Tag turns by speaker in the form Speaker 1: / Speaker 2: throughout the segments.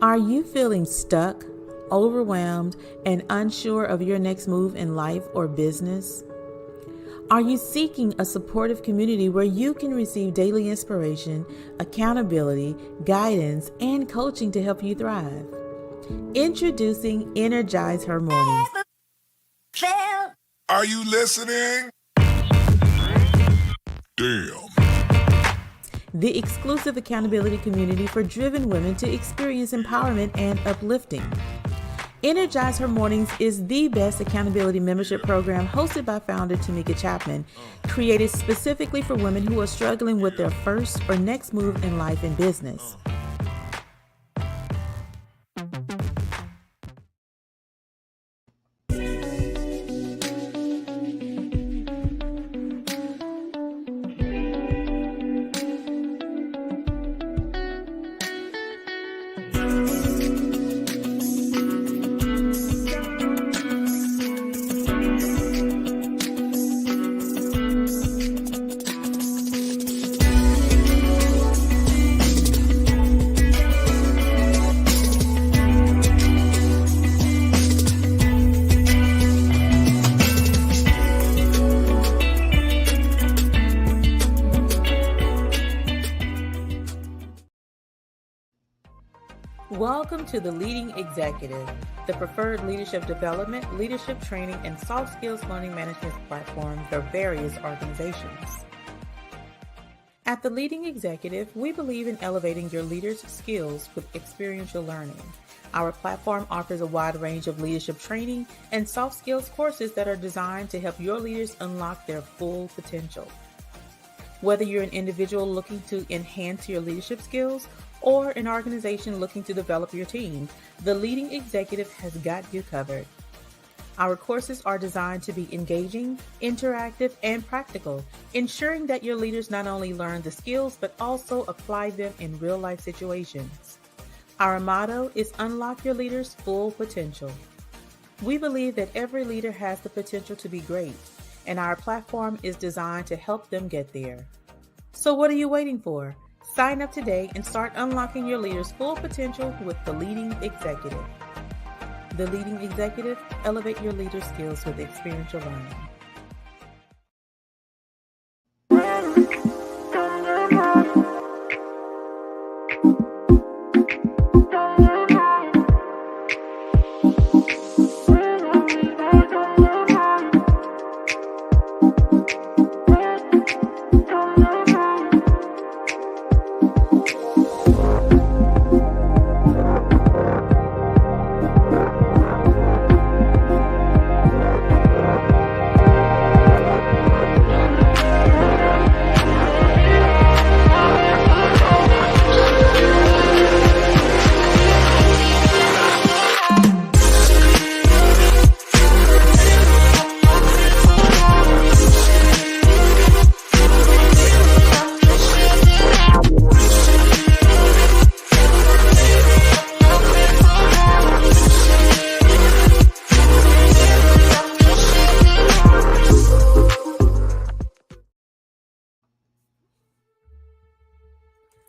Speaker 1: Are you feeling stuck, overwhelmed, and unsure of your next move in life or business? Are you seeking a supportive community where you can receive daily inspiration, accountability, guidance, and coaching to help you thrive? Introducing Energize Her Mornings.
Speaker 2: Are you listening? Damn.
Speaker 1: The exclusive accountability community for driven women to experience empowerment and uplifting. Energize Her Mornings is the best accountability membership program hosted by founder Tameka Chapman, created specifically for women who are struggling with their first or next move in life and business. Welcome to the Leading Executive, the preferred leadership development, leadership training, and soft skills learning management platform for various organizations. At the Leading Executive, we believe in elevating your leaders' skills with experiential learning. Our platform offers a wide range of leadership training and soft skills courses that are designed to help your leaders unlock their full potential. Whether you're an individual looking to enhance your leadership skills or an organization looking to develop your team, the Leading Executive has got you covered. Our courses are designed to be engaging, interactive, and practical, ensuring that your leaders not only learn the skills but also apply them in real-life situations. Our motto is unlock your leaders' full potential. We believe that every leader has the potential to be great, and our platform is designed to help them get there. So what are you waiting for? Sign up today and start unlocking your leader's full potential with the Leading Executive. The Leading Executive, elevate your leader skills with experiential learning.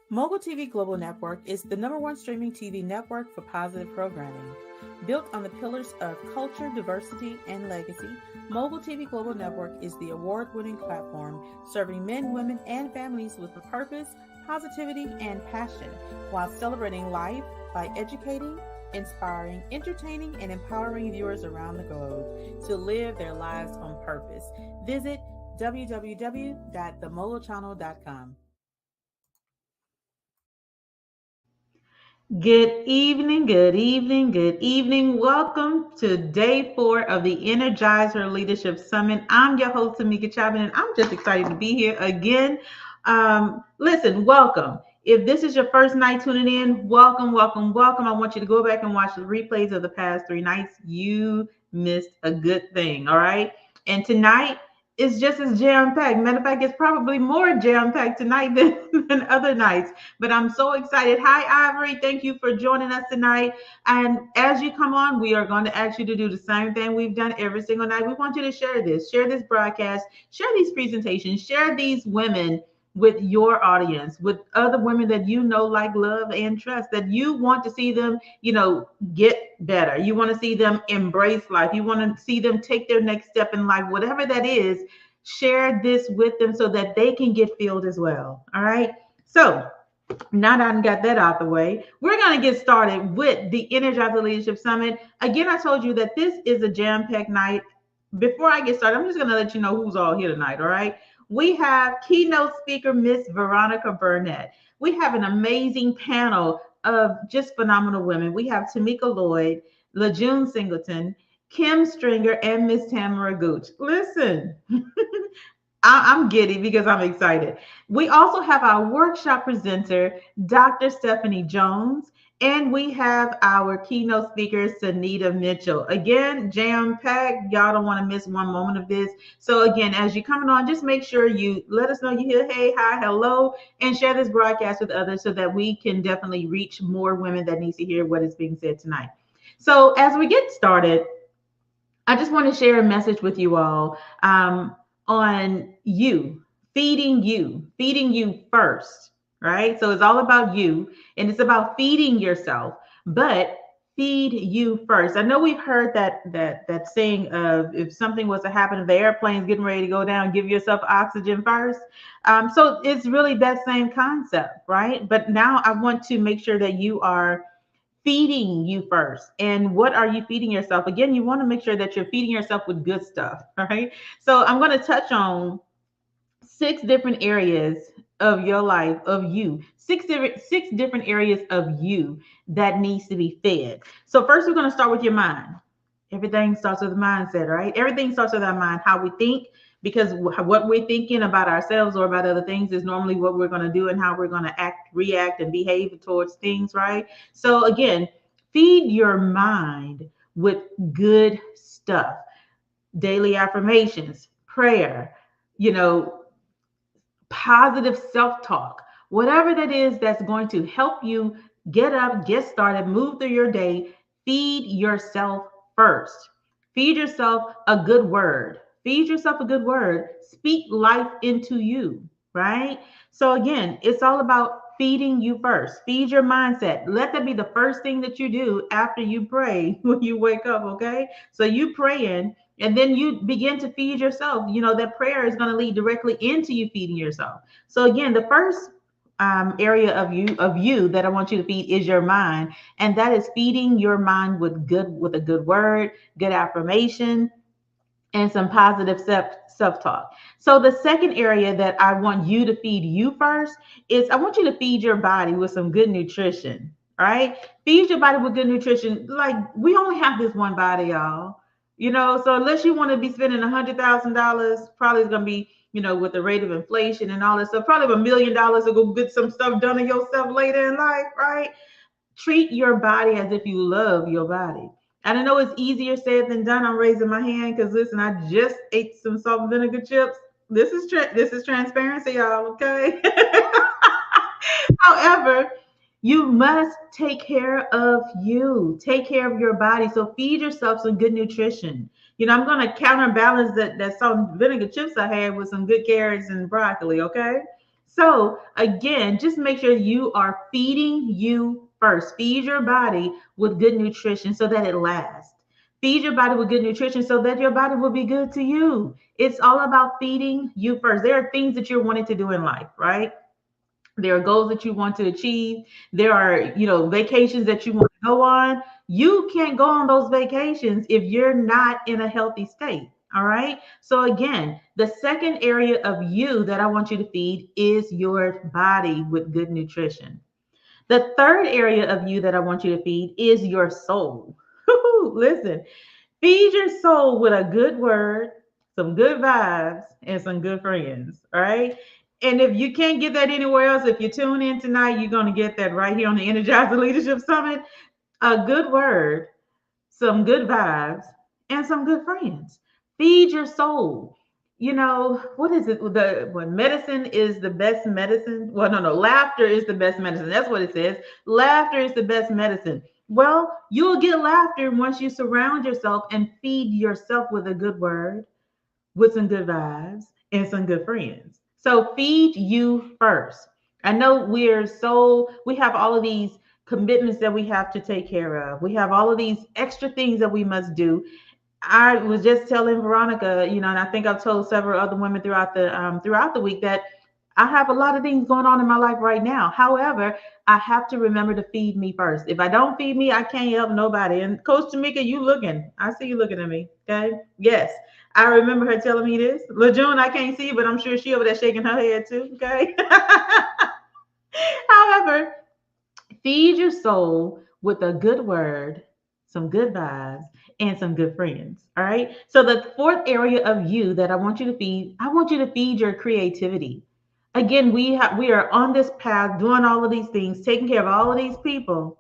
Speaker 1: Mogul TV Global Network is the #1 streaming TV network for positive programming. Built on the pillars of culture, diversity, and legacy, Mogul TV Global Network is the award-winning platform serving men, women, and families with purpose, positivity, and passion, while celebrating life by educating, inspiring, entertaining, and empowering viewers around the globe to live their lives on purpose. Visit www.themogulchannel.com. Good evening, good evening, good evening. Welcome to day 4 of the Energize Her Leadership Summit. I'm your host, Tameka Chapman, and I'm just excited to be here again. Listen, welcome. If this is your first night tuning in, welcome, welcome, welcome. I want you to go back and watch the replays of the past 3 nights. You missed a good thing, all right? And tonight, it's just as jam-packed. Matter of fact, it's probably more jam-packed tonight than other nights. But I'm so excited. Hi, Ivory. Thank you for joining us tonight. And as you come on, we are going to ask you to do the same thing we've done every single night. We want you to share this broadcast, share these presentations, share these women with your audience, with other women that you know, like, love, and trust, that you want to see them, get better. You want to see them embrace life. You want to see them take their next step in life, whatever that is. Share this with them so that they can get filled as well. All right. So now that I got that out the way, we're going to get started with the Energizer Leadership Summit. Again, I told you that this is a jam-packed night. Before I get started, I'm just going to let you know who's all here tonight, all right? We have keynote speaker Miss Veronica Burnett. We have an amazing panel of just phenomenal women. We have Tameka Lloyd, LaJune Singleton, Kim Stringer, and Miss Tamara Gooch. Listen, I'm giddy because I'm excited. We also have our workshop presenter, Dr. Stephanie Jones, and we have our keynote speaker, Sanita Mitchell. Again, jam packed. Y'all don't want to miss one moment of this. So again, as you're coming on, just make sure you let us know you hear hey, hi, hello, and share this broadcast with others so that we can definitely reach more women that need to hear what is being said tonight. So as we get started, I just want to share a message with you all on feeding you first, right? So it's all about you and it's about feeding yourself, but feed you first. I know we've heard that saying of if something was to happen, if the airplane's getting ready to go down, give yourself oxygen first. So it's really that same concept, right? But now I want to make sure that you are feeding you first. And what are you feeding yourself? Again, you want to make sure that you're feeding yourself with good stuff, right? So I'm going to touch on six different areas of your life, of you, six different areas of you that needs to be fed. So first we're going to start with your mind. Everything starts with a mindset, right? Everything starts with our mind, how we think, because what we're thinking about ourselves or about other things is normally what we're going to do and how we're going to act, react, and behave towards things, right? So again, feed your mind with good stuff, daily affirmations, prayer, you know, positive self-talk, whatever that is that's going to help you get up, get started, move through your day. Feed yourself first. Feed yourself a good word. Feed yourself a good word. Speak life into you, right? So again, it's all about feeding you first. Feed your mindset. Let that be the first thing that you do after you pray when you wake up, okay? So you praying and then you begin to feed yourself. You know, that prayer is going to lead directly into you feeding yourself. So again, the first area of you that I want you to feed is your mind, and that is feeding your mind with a good word, good affirmation, and some positive self-talk. So the second area that I want you to feed you first is I want you to feed your body with some good nutrition. All right, feed your body with good nutrition. Like, we only have this one body, y'all. So unless you want to be spending $100,000, probably it's gonna be, with the rate of inflation and all that stuff, probably $1 million to go get some stuff done in yourself later in life, right? Treat your body as if you love your body. And I know it's easier said than done. I'm raising my hand because listen, I just ate some salt and vinegar chips. This is transparency, y'all. Okay. However, you must take care of you. Take care of your body. So feed yourself some good nutrition. I'm going to counterbalance that salt and vinegar chips I had with some good carrots and broccoli. Okay. So again, just make sure you are feeding you first. Feed your body with good nutrition so that it lasts. Feed your body with good nutrition so that your body will be good to you. It's all about feeding you first. There are things that you're wanting to do in life, right? There are goals that you want to achieve. There are, vacations that you want to go on. You can't go on those vacations if you're not in a healthy state. All right. So again, the second area of you that I want you to feed is your body with good nutrition. The third area of you that I want you to feed is your soul. Listen, feed your soul with a good word, some good vibes, and some good friends. All right. And if you can't get that anywhere else, if you tune in tonight, you're going to get that right here on the Energizer Leadership Summit. A good word, some good vibes, and some good friends. Feed your soul. What is it? When medicine is the best medicine. Well, no, laughter is the best medicine. That's what it says. Laughter is the best medicine. Well, you'll get laughter once you surround yourself and feed yourself with a good word, with some good vibes, and some good friends. So feed you first. I know we have all of these commitments that we have to take care of. We have all of these extra things that we must do. I was just telling Veronica, and I think I've told several other women throughout the week that I have a lot of things going on in my life right now. However, I have to remember to feed me first. If I don't feed me, I can't help nobody. And Coach Tameka, you looking? I see you looking at me. Okay. Yes, I remember her telling me this. LaJune, I can't see, but I'm sure she over there shaking her head too. Okay. However, feed your soul with a good word, some good vibes, and some good friends. All right. So, the fourth area of you that I want you to feed your creativity. Again, we are on this path doing all of these things, taking care of all of these people,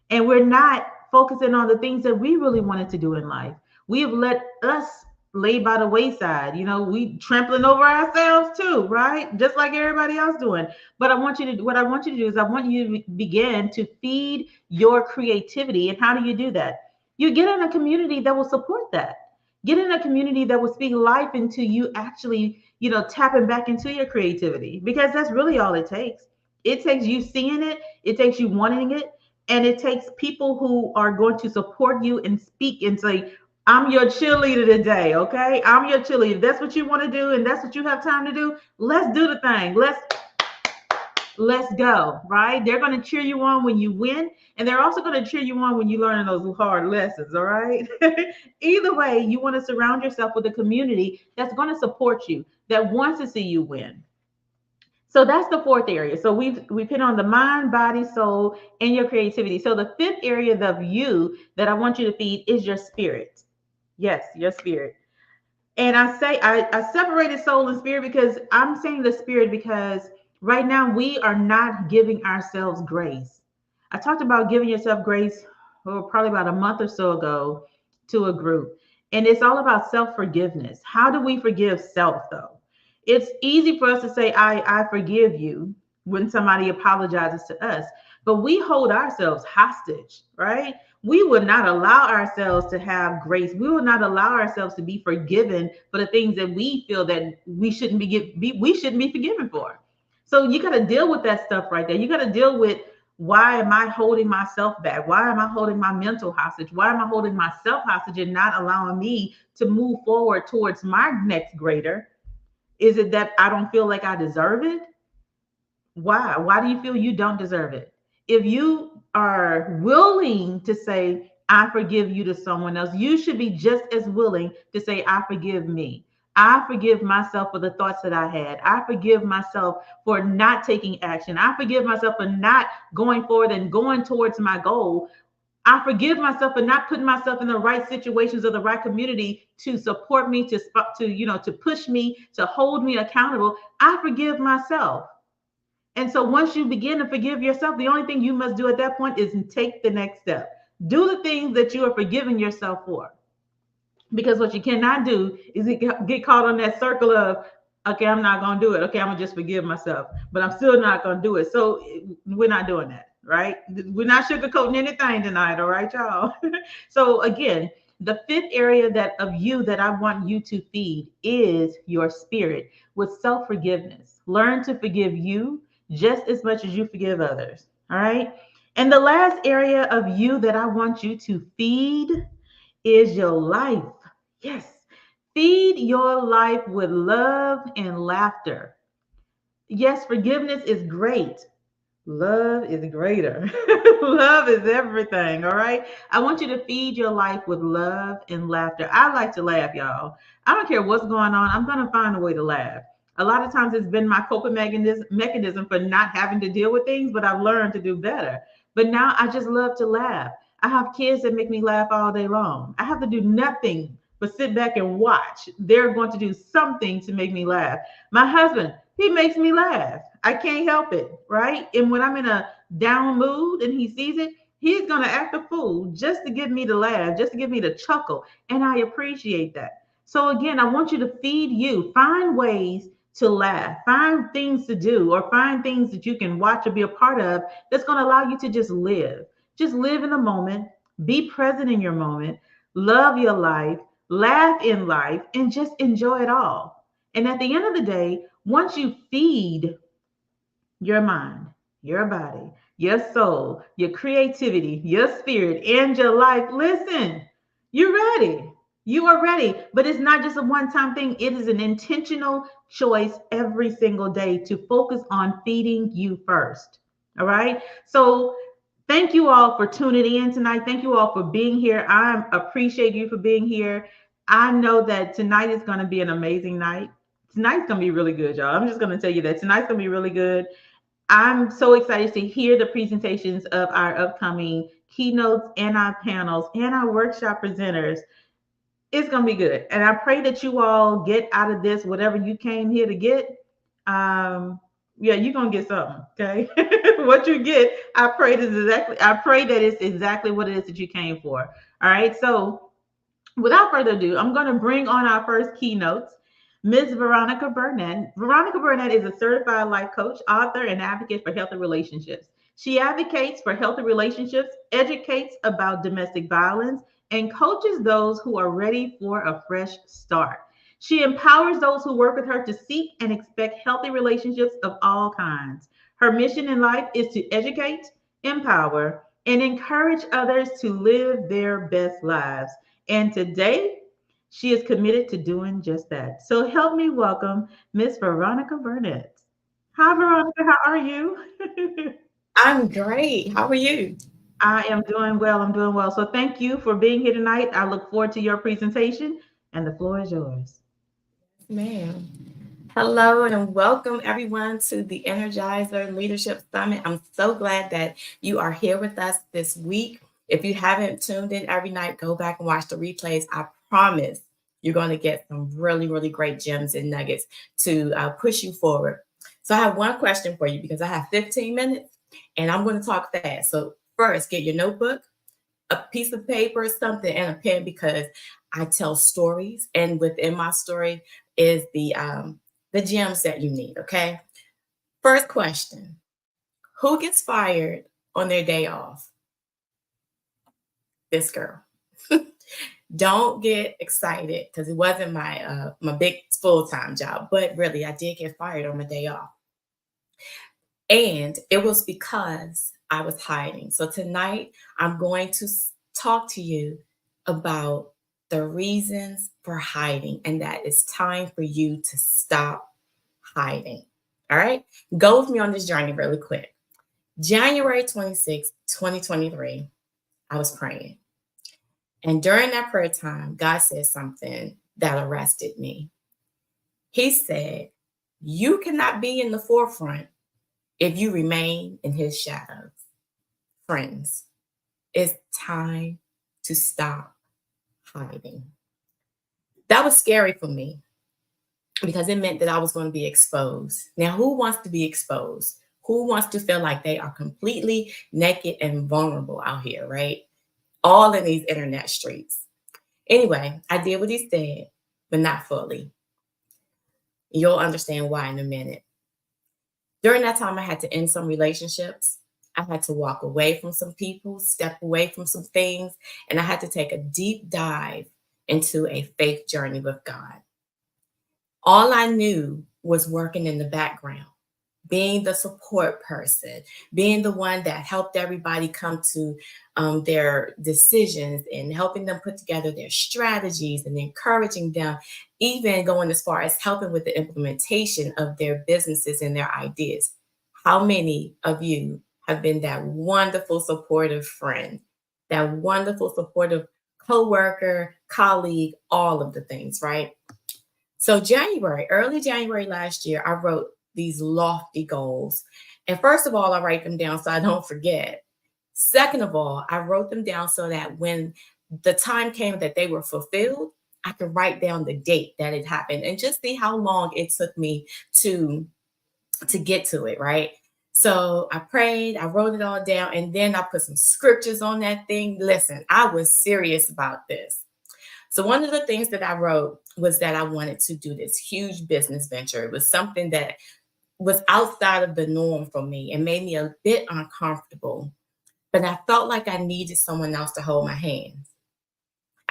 Speaker 1: and we're not focusing on the things that we really wanted to do in life. We have let us lay by the wayside. We trampling over ourselves too, right? Just like everybody else doing. But what I want you to do is I want you to begin to feed your creativity. And how do you do that? You get in a community that will support that. Get in a community that will speak life into you actually, tapping back into your creativity, because that's really all it takes. It takes you seeing it, it takes you wanting it, and it takes people who are going to support you and speak and say, I'm your cheerleader today, okay? I'm your cheerleader. If that's what you want to do and that's what you have time to do, let's do the thing. Let's go, right? They're going to cheer you on when you win, and they're also going to cheer you on when you learn those hard lessons, all right? Either way, you want to surround yourself with a community that's going to support you, that wants to see you win. So that's the fourth area. So we've hit on the mind, body, soul, and your creativity. So the fifth area of you that I want you to feed is your spirit. Yes, your spirit. And I separated soul and spirit because I'm saying the spirit because right now we are not giving ourselves grace. I talked about giving yourself grace, probably about a month or so ago, to a group. And it's all about self-forgiveness. How do we forgive self though? It's easy for us to say, I forgive you when somebody apologizes to us, but we hold ourselves hostage, right? We would not allow ourselves to have grace. We will not allow ourselves to be forgiven for the things that we feel that we shouldn't be forgiven for. So you got to deal with that stuff right there. You got to deal with, why am I holding myself back? Why am I holding my mental hostage? Why am I holding myself hostage and not allowing me to move forward towards my next greater? Is it that I don't feel like I deserve it? Why? Why do you feel you don't deserve it? If you are willing to say, I forgive you to someone else, you should be just as willing to say, I forgive me. I forgive myself for the thoughts that I had. I forgive myself for not taking action. I forgive myself for not going forward and going towards my goal. I forgive myself for not putting myself in the right situations or the right community to support me, to push me, to hold me accountable. I forgive myself. And so once you begin to forgive yourself, the only thing you must do at that point is take the next step. Do the things that you are forgiving yourself for. Because what you cannot do is get caught on that circle of, okay, I'm not going to do it. Okay, I'm going to just forgive myself, but I'm still not going to do it. So we're not doing that, right? We're not sugarcoating anything tonight, all right, y'all? So again, the fifth area of you that I want you to feed is your spirit with self-forgiveness. Learn to forgive you just as much as you forgive others, all right? And the last area of you that I want you to feed is your life. Yes. Feed your life with love and laughter. Yes, forgiveness is great. Love is greater. Love is everything. All right. I want you to feed your life with love and laughter. I like to laugh, y'all. I don't care what's going on. I'm going to find a way to laugh. A lot of times it's been my coping mechanism for not having to deal with things, but I've learned to do better. But now I just love to laugh. I have kids that make me laugh all day long. I have to do nothing but sit back and watch. They're going to do something to make me laugh. My husband, he makes me laugh. I can't help it, right? And when I'm in a down mood and he sees it, he's going to act a fool just to get me to laugh, just to get me to chuckle. And I appreciate that. So again, I want you to feed you. Find ways to laugh. Find things to do or find things that you can watch or be a part of that's going to allow you to just live. Just live in the moment. Be present in your moment. Love your life. Laugh in life and just enjoy it all. And at the end of the day,
Speaker 3: Once you feed your mind, your body, your soul, your creativity, your spirit, and your life, listen, you're ready. You are ready. But it's not just a one time thing, it is an intentional choice every single day to focus on feeding you first. All right. So, thank you all for tuning in tonight. Thank you all for being here. I appreciate you for being here. I know that tonight is going to be an amazing night. Tonight's going to be really good, y'all. I'm just going to tell you that tonight's going to be really good. I'm so excited to hear the presentations of our upcoming keynotes and our panels and our workshop presenters. It's going to be good. And I pray that you all get out of this whatever you came here to get. Um, yeah, you're going to get something, okay? What you get, I pray that it's exactly what it is that you came for. All right. So, without further ado, I'm going to bring on our first keynotes. Ms. Veronica Burnett. Veronica Burnett is a certified life coach, author, and advocate for healthy relationships. She advocates for healthy relationships, educates about domestic violence, and coaches those who are ready for a fresh start. She empowers those who work with her to seek and expect healthy relationships of all kinds. Her mission in life is to educate, empower, and encourage others to live their best lives. And today, she is committed to doing just that. So help me welcome Miss Veronica Burnett. Hi, Veronica. How are you?
Speaker 1: I'm great. How are you?
Speaker 3: I am doing well. I'm doing well. So thank you for being here tonight. I look forward to your presentation, and the floor is yours.
Speaker 1: Ma'am. Hello and welcome everyone to the Energizer Leadership Summit. I'm so glad that you are here with us this week. If you haven't tuned in every night, go back and watch the replays. I promise you're going to get some really, really great gems and nuggets to push you forward. So I have one question for you because I have 15 minutes and I'm going to talk fast. So first, get your notebook, a piece of paper, something, and a pen because I tell stories, and within my story is the gems that you need. Okay. First question: who gets fired on their day off? This girl. Don't get excited because it wasn't my big full time job, but really I did get fired on my day off. And it was because I was hiding. So tonight, I'm going to talk to you about the reasons for hiding, and that it's time for you to stop hiding. All right? Go with me on this journey really quick. January 26, 2023, I was praying. And during that prayer time, God said something that arrested me. He said, "You cannot be in the forefront if you remain in his shadows." Friends, it's time to stop hiding. That was scary for me because it meant that I was going to be exposed. Now, who wants to be exposed? Who wants to feel like they are completely naked and vulnerable out here, right? All in these internet streets. Anyway, I did what he said, but not fully. You'll understand why in a minute. During that time, I had to end some relationships. I had to walk away from some people, step away from some things, and I had to take a deep dive into a faith journey with God. All I knew was working in the background, being the support person, being the one that helped everybody come to their decisions and helping them put together their strategies and encouraging them, even going as far as helping with the implementation of their businesses and their ideas. How many of you have been that wonderful, supportive friend, that wonderful, supportive coworker, colleague, all of the things, right? So early January last year, I wrote these lofty goals. And first of all, I write them down so I don't forget. Second of all, I wrote them down so that when the time came that they were fulfilled, I could write down the date that it happened and just see how long it took me to get to it, right? So I prayed, I wrote it all down, and then I put some scriptures on that thing. Listen, I was serious about this. So one of the things that I wrote was that I wanted to do this huge business venture. It was something that was outside of the norm for me and made me a bit uncomfortable. But I felt like I needed someone else to hold my hand.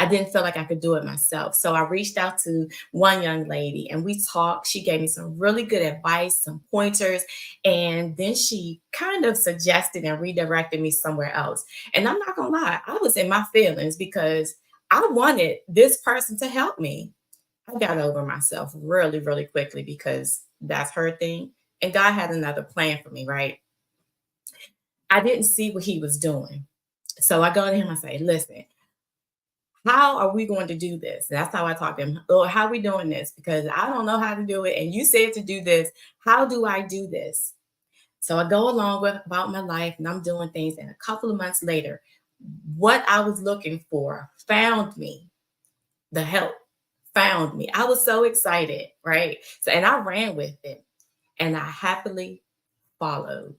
Speaker 4: I didn't feel like I could do it myself. So I reached out to one young lady and we talked. She gave me some really good advice, some pointers, and then she kind of suggested and redirected me somewhere else. And I'm not gonna lie, I was in my feelings because I wanted this person to help me. I got over myself really, really quickly because that's her thing. And God had another plan for me, right? I didn't see what he was doing. So I go to him and say, listen, how are we going to do this? That's how I talk to him. Lord, how are we doing this? Because I don't know how to do it. And you said to do this. How do I do this? So I go along with about my life and I'm doing things. And a couple of months later, what I was looking for found me. The help found me. I was so excited, right? So, and I ran with it and I happily followed.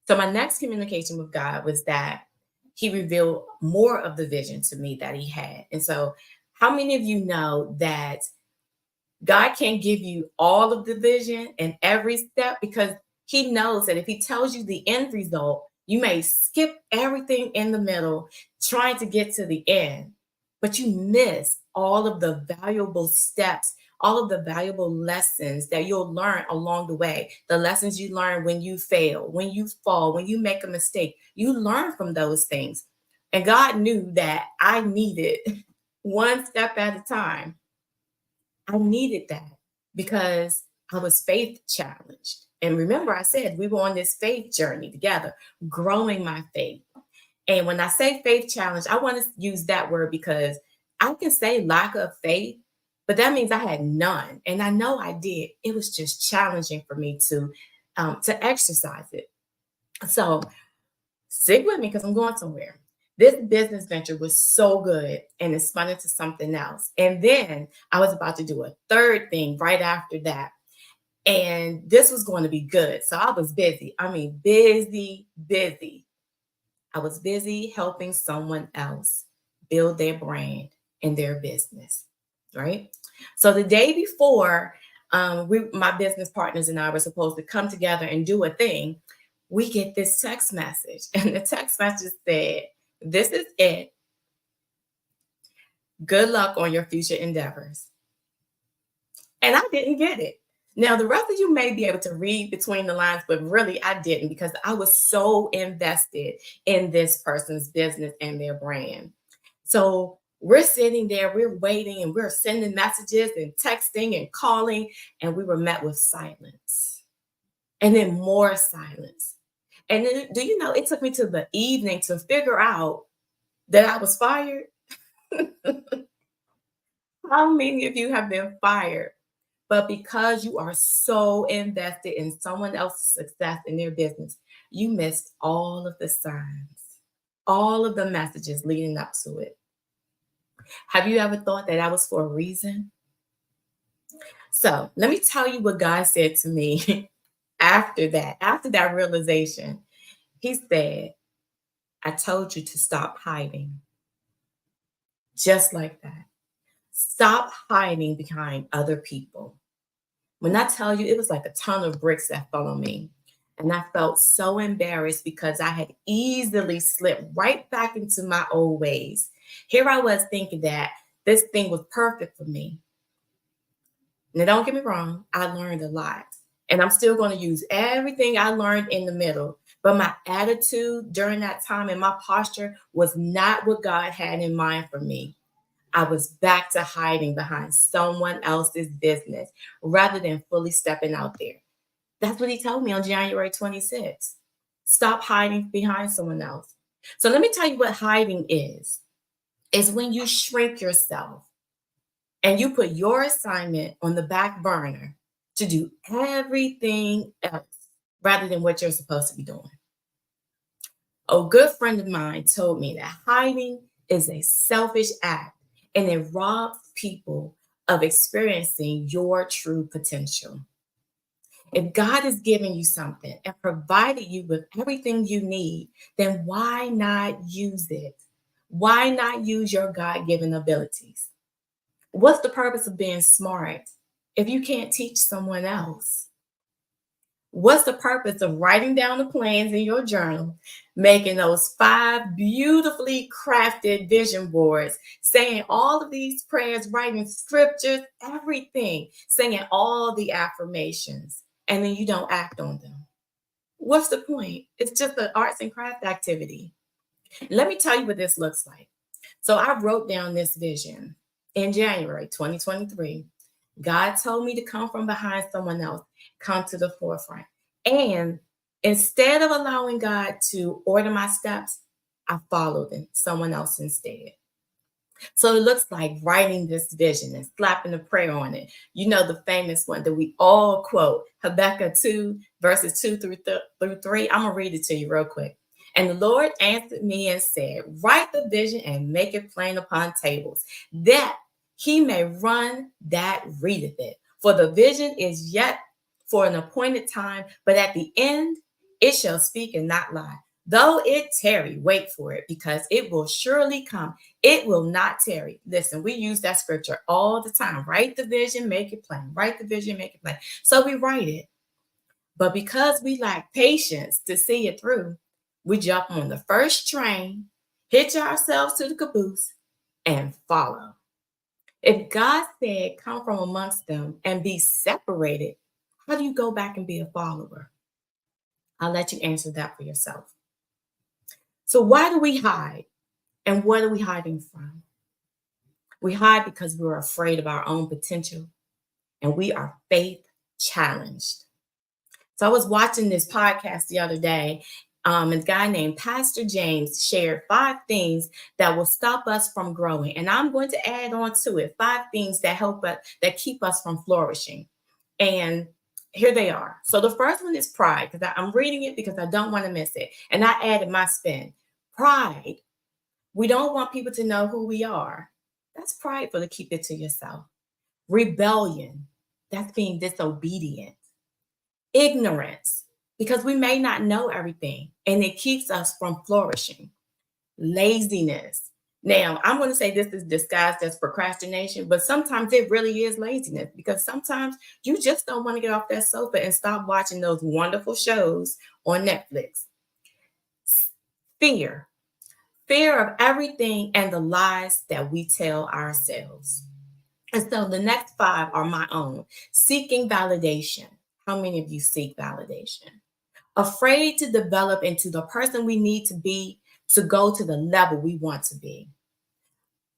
Speaker 4: So my next communication with God was that he revealed more of the vision to me that he had. And so how many of you know that God can't give you all of the vision and every step because he knows that if he tells you the end result, you may skip everything in the middle trying to get to the end, but you miss all of the valuable steps, all of the valuable lessons that you'll learn along the way. The lessons you learn when you fail, when you fall, when you make a mistake, you learn from those things. And God knew that I needed one step at a time. I needed that because I was faith challenged. And remember, I said we were on this faith journey together, growing my faith. And when I say faith challenge, I want to use that word because I can say lack of faith, but that means I had none. And I know I did. It was just challenging for me to exercise it. So stick with me because I'm going somewhere. This business venture was so good and it spun into something else. And then I was about to do a third thing right after that. And this was going to be good. So I was busy. I mean, busy, busy. I was busy helping someone else build their brand and their business, right? So the day before, my business partners and I were supposed to come together and do a thing. We get this text message, and the text message said, "This is it. Good luck on your future endeavors." And I didn't get it. Now, the rest of you may be able to read between the lines, but really I didn't because I was so invested in this person's business and their brand. So we're sitting there, we're waiting, and we're sending messages and texting and calling, and we were met with silence and then more silence. And then, do you know, it took me to the evening to figure out that I was fired. How many of you have been fired? But because you are so invested in someone else's success in their business, you missed all of the signs, all of the messages leading up to it. Have you ever thought that was for a reason? So let me tell you what God said to me after that realization. He said, I told you to stop hiding. Just like that. Stop hiding behind other people. When I tell you, it was like a ton of bricks that fell on me. And I felt so embarrassed because I had easily slipped right back into my old ways. Here I was thinking that this thing was perfect for me. Now, don't get me wrong, I learned a lot. And I'm still going to use everything I learned in the middle. But my attitude during that time and my posture was not what God had in mind for me. I was back to hiding behind someone else's business rather than fully stepping out there. That's what he told me on January 26th. Stop hiding behind someone else. So let me tell you what hiding is. It's when you shrink yourself and you put your assignment on the back burner to do everything else rather than what you're supposed to be doing. A good friend of mine told me that hiding is a selfish act and it robs people of experiencing your true potential. If God is giving you something and provided you with everything you need, then why not use it? Why not use your God-given abilities? What's the purpose of being smart if you can't teach someone else? What's the purpose of writing down the plans in your journal, making those 5 beautifully crafted vision boards, saying all of these prayers, writing scriptures, everything, saying all the affirmations, and then you don't act on them? What's the point? It's just an arts and craft activity. Let me tell you what this looks like. So I wrote down this vision in January 2023. God told me to come from behind someone else, come to the forefront. And instead of allowing God to order my steps, I followed someone else instead. So it looks like writing this vision and slapping a prayer on it. You know, the famous one that we all quote, Habakkuk 2, verses 2 through 3. I'm going to read it to you real quick. And the Lord answered me and said, write the vision and make it plain upon tables, that he may run that readeth it. For the vision is yet for an appointed time, but at the end it shall speak and not lie. Though it tarry, wait for it, because it will surely come. It will not tarry. Listen, we use that scripture all the time. Write the vision, make it plain. Write the vision, make it plain. So we write it. But because we lack patience to see it through, we jump on the first train, hitch ourselves to the caboose, and follow. If God said, come from amongst them and be separated, how do you go back and be a follower? I'll let you answer that for yourself. So why do we hide? And what are we hiding from? We hide because we're afraid of our own potential and we are faith challenged. So I was watching this podcast the other day. A guy named Pastor James shared 5 things that will stop us from growing. And I'm going to add on to it 5 things that help us, that keep us from flourishing. And here they are. So the first one is pride, because I'm reading it because I don't want to miss it. And I added my spin. Pride. We don't want people to know who we are. That's prideful to keep it to yourself. Rebellion. That's being disobedient. Ignorance, because we may not know everything and it keeps us from flourishing. Laziness. Now, I'm going to say this is disguised as procrastination, but sometimes it really is laziness, because sometimes you just don't want to get off that sofa and stop watching those wonderful shows on Netflix. Fear. Fear of everything and the lies that we tell ourselves. And so the next 5 are my own. Seeking validation. How many of you seek validation? Afraid to develop into the person we need to be to go to the level we want to be.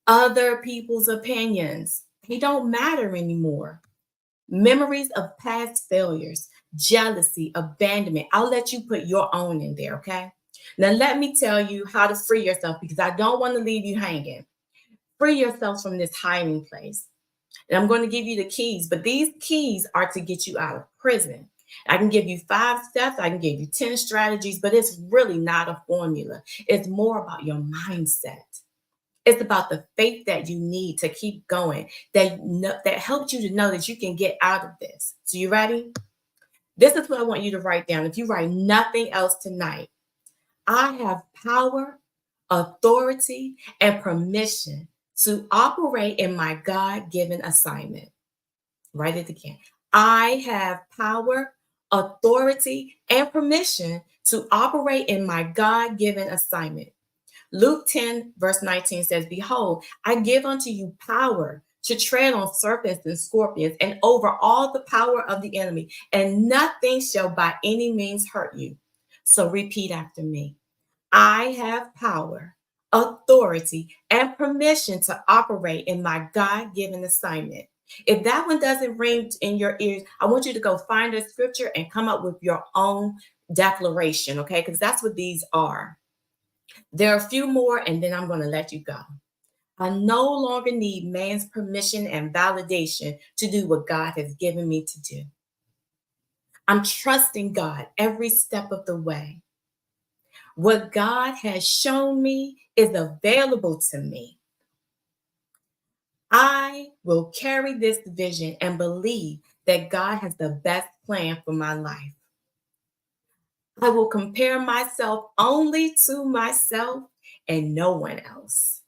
Speaker 4: Other people's opinions, they don't matter anymore. Memories of past failures, jealousy, abandonment. I'll let you put your own in there, okay? Now let me tell you how to free yourself, because I don't want to leave you hanging. Free yourself from this hiding place. And I'm going to give you the keys, but these keys are to get you out of prison. I can give you 5 steps. I can give you 10 strategies, but it's really not a formula. It's more about your mindset. It's about the faith that you need to keep going, that helps you to know that you can get out of this. So you ready? This is what I want you to write down. If you write nothing else tonight, I have power, authority, and permission to operate in my God-given assignment. Write it again. I have power, authority, and permission to operate in my God-given assignment. Luke 10, verse 19 says, behold, I give unto you power to tread on serpents and scorpions and over all the power of the enemy, and nothing shall by any means hurt you. So repeat after me. I have power, authority, and permission to operate in my God-given assignment. If that one doesn't ring in your ears, I want you to go find a scripture and come up with your own declaration, okay? Because that's what these are. There are a few more, and then I'm going to let you go. I no longer need man's permission and validation to do what God has given me to do. I'm trusting God every step of the way. What God has shown me is available to me. I will carry this vision and believe that God has the best plan for my life. I will compare myself only to myself and no one else.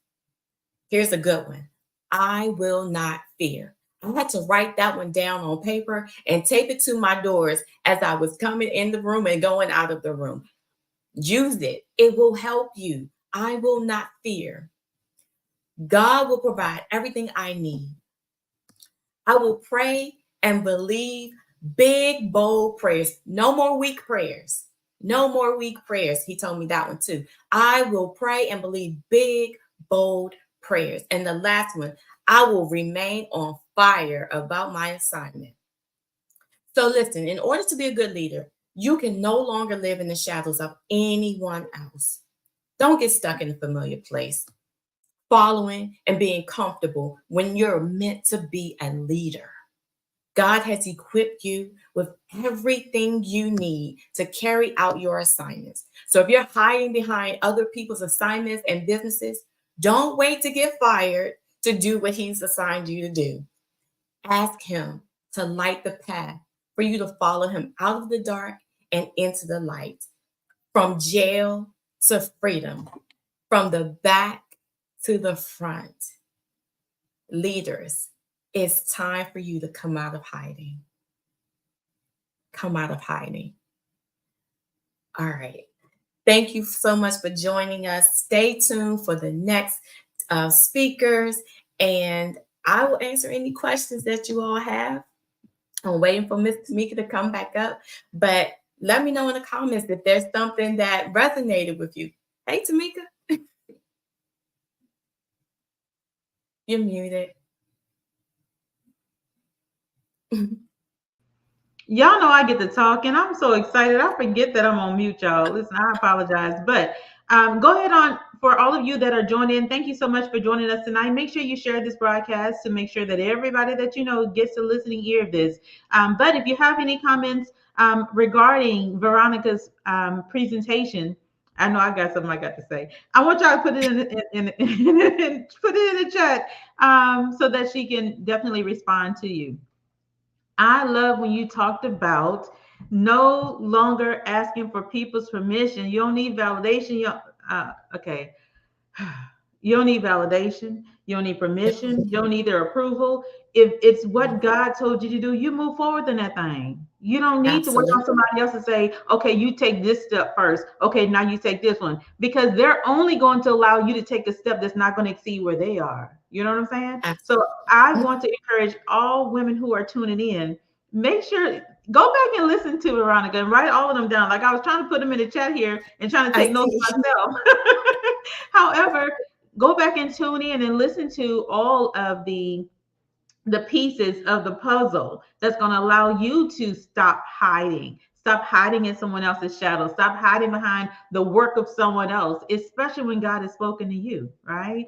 Speaker 4: Here's a good one. I will not fear. I had to write that one down on paper and tape it to my doors as I was coming in the room and going out of the room. Use it. It will help you. I will not fear. God will provide everything I need. I will pray and believe big, bold prayers. No more weak prayers. No more weak prayers. He told me that one too. I will pray and believe big, bold prayers. And the last one, I will remain on fire about my assignment. So listen, in order to be a good leader, you can no longer live in the shadows of anyone else. Don't get stuck in a familiar place, following and being comfortable when you're meant to be a leader. God has equipped you with everything you need to carry out your assignments. So if you're hiding behind other people's assignments and businesses, don't wait to get fired to do what He's assigned you to do. Ask Him to light the path for you to follow Him out of the dark and into the light, from jail to freedom, from the back to the front. Leaders, it's time for you to come out of hiding. Come out of hiding. All right. Thank you so much for joining us. Stay tuned for the next speakers, and I will answer any questions that you all have. I'm waiting for Miss Tameka to come back up, but let me know in the comments if there's something that resonated with you. Hey, Tameka. You're muted.
Speaker 3: Y'all know I get to talk, and I'm so excited. I forget that I'm on mute, y'all. Listen, I apologize, but go ahead on for all of you that are joining in. Thank you so much for joining us tonight. Make sure you share this broadcast to make sure that everybody that you know gets a listening ear of this. But if you have any comments regarding Veronica's presentation, I know I got something I got to say. I want y'all to put it in put it in the chat so that she can definitely respond to you. I love when you talked about no longer asking for people's permission. You don't need validation. Okay. You don't need validation. You don't need permission. You don't need their approval. If it's what God told you to do, you move forward in that thing. You don't need to wait on somebody else to say, okay, you take this step first. Okay, now you take this one. Because they're only going to allow you to take a step that's not going to exceed where they are. You know what I'm saying? So I want to encourage all women who are tuning in, make sure, go back and listen to Veronica and write all of them down. Like I was trying to put them in the chat here and trying to take notes myself. However, go back and tune in and listen to all of the pieces of the puzzle that's going to allow you to stop hiding in someone else's shadow, stop hiding behind the work of someone else, especially when God has spoken to you, right?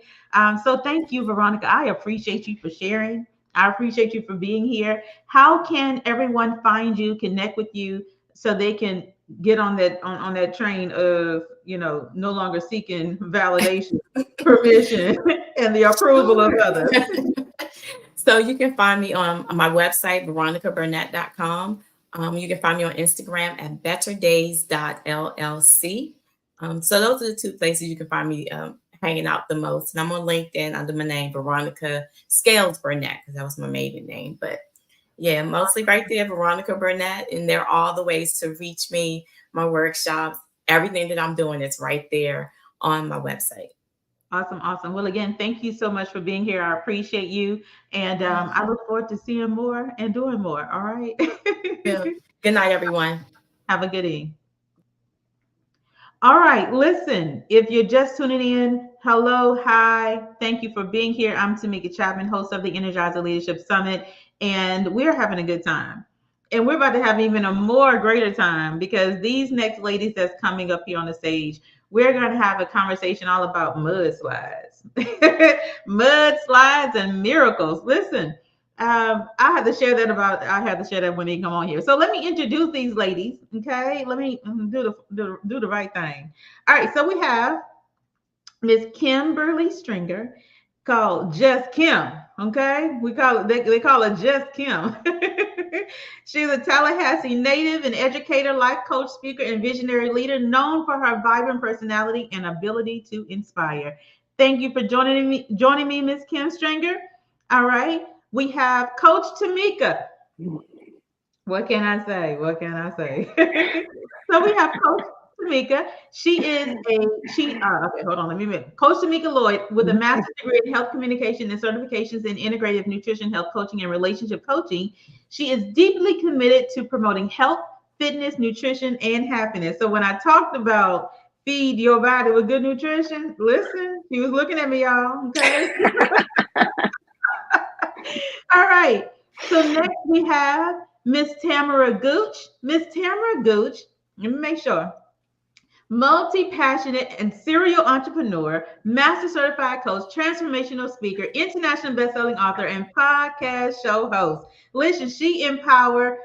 Speaker 3: So thank you, Veronica. I appreciate you for sharing. I appreciate you for being here. How can everyone find you, connect with you, so they can get on that train of, no longer seeking validation, permission, and the approval of others?
Speaker 4: So you can find me on my website, veronicaburnett.com. You can find me on Instagram at betterdays.llc. So those are the two places you can find me hanging out the most. And I'm on LinkedIn under my name, Veronica Scales Burnett, because that was my maiden name. But yeah, mostly right there, Veronica Burnett. And there are all the ways to reach me, my workshops, everything that I'm doing is right there on my website.
Speaker 3: Awesome. Well, again, thank you so much for being here. I appreciate you. And I look forward to seeing more and doing more. All right.
Speaker 4: Good night, everyone.
Speaker 3: Have a good evening. All right. Listen, if you're just tuning in, hello, hi. Thank you for being here. I'm Tameka Chapman, host of the Energizer Leadership Summit, and we're having a good time. And we're about to have even a more greater time because these next ladies that's coming up here on the stage, we're going to have a conversation all about mudslides, mudslides and miracles. Listen, I had to share that when they come on here. So let me introduce these ladies. Okay. Let me do the right thing. All right. So we have Miss Kimberly Stringer, called Just Kim. Okay. We call it, they call her Just Kim. She's a Tallahassee native, an educator, life coach, speaker, and visionary leader known for her vibrant personality and ability to inspire. Thank you for joining me, Miss Kim Stringer. All right. We have Coach Tameka. What can I say? What can I say? So we have Coach Tameka. Okay, hold on, let me make Coach Tameka Lloyd with a master's degree in health communication and certifications in integrative nutrition, health coaching, and relationship coaching. She is deeply committed to promoting health, fitness, nutrition, and happiness. So when I talked about feed your body with good nutrition, listen, she was looking at me, y'all. Okay. All right. So next we have Miss Tamara Gooch. Miss Tamara Gooch, let me make sure. Multi-passionate and serial entrepreneur, master certified coach, transformational speaker, international best-selling author, and podcast show host. Listen, she empowered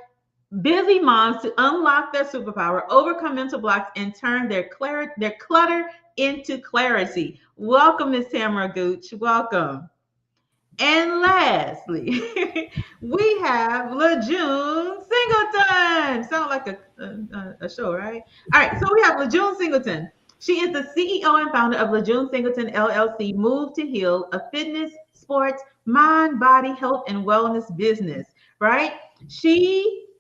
Speaker 3: busy moms to unlock their superpower, overcome mental blocks, and turn their clutter into clarity. Welcome, Miss Tamara Gooch. Welcome. And lastly, we have LaJune Singleton. Sound like a show, right? All right, so we have LaJune Singleton. She is the CEO and founder of LaJune Singleton LLC, Move to Heal, a fitness, sports, mind, body, health, and wellness business, right?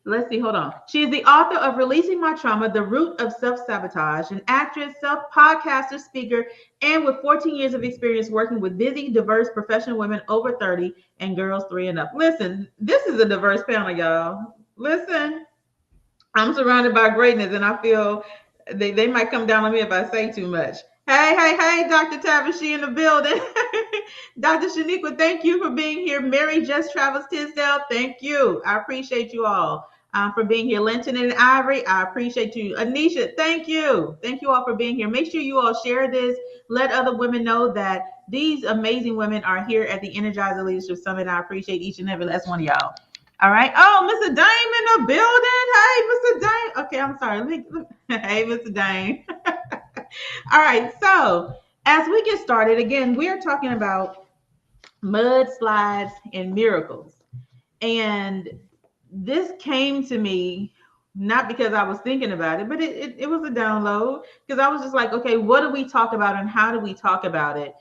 Speaker 3: Let's see, hold on. She is the author of Releasing My Trauma, The Root of Self-Sabotage, an actress, self-podcaster, speaker, and with 14 years of experience working with busy, diverse professional women over 30 and girls 3 and up. Listen, this is a diverse panel, y'all. Listen, I'm surrounded by greatness, and I feel they might come down on me if I say too much. Hey, Dr. Tavish in the building. Dr. Shaniqua, thank you for being here. Mary Just Travels Tisdale, thank you. I appreciate you all for being here. Linton and Ivory, I appreciate you. Anisha, thank you. Thank you all for being here. Make sure you all share this. Let other women know that these amazing women are here at the Energizer Leadership Summit. I appreciate each and every last one of y'all. All right. Oh, Mr. Dame in the building. Hey, Mr. Dame. Okay, I'm sorry. Hey, Mr. Dame. All right. So as we get started, again, we are talking about mudslides and miracles. And this came to me not because I was thinking about it, but it was a download because I was just like, okay, what do we talk about and how do we talk about it?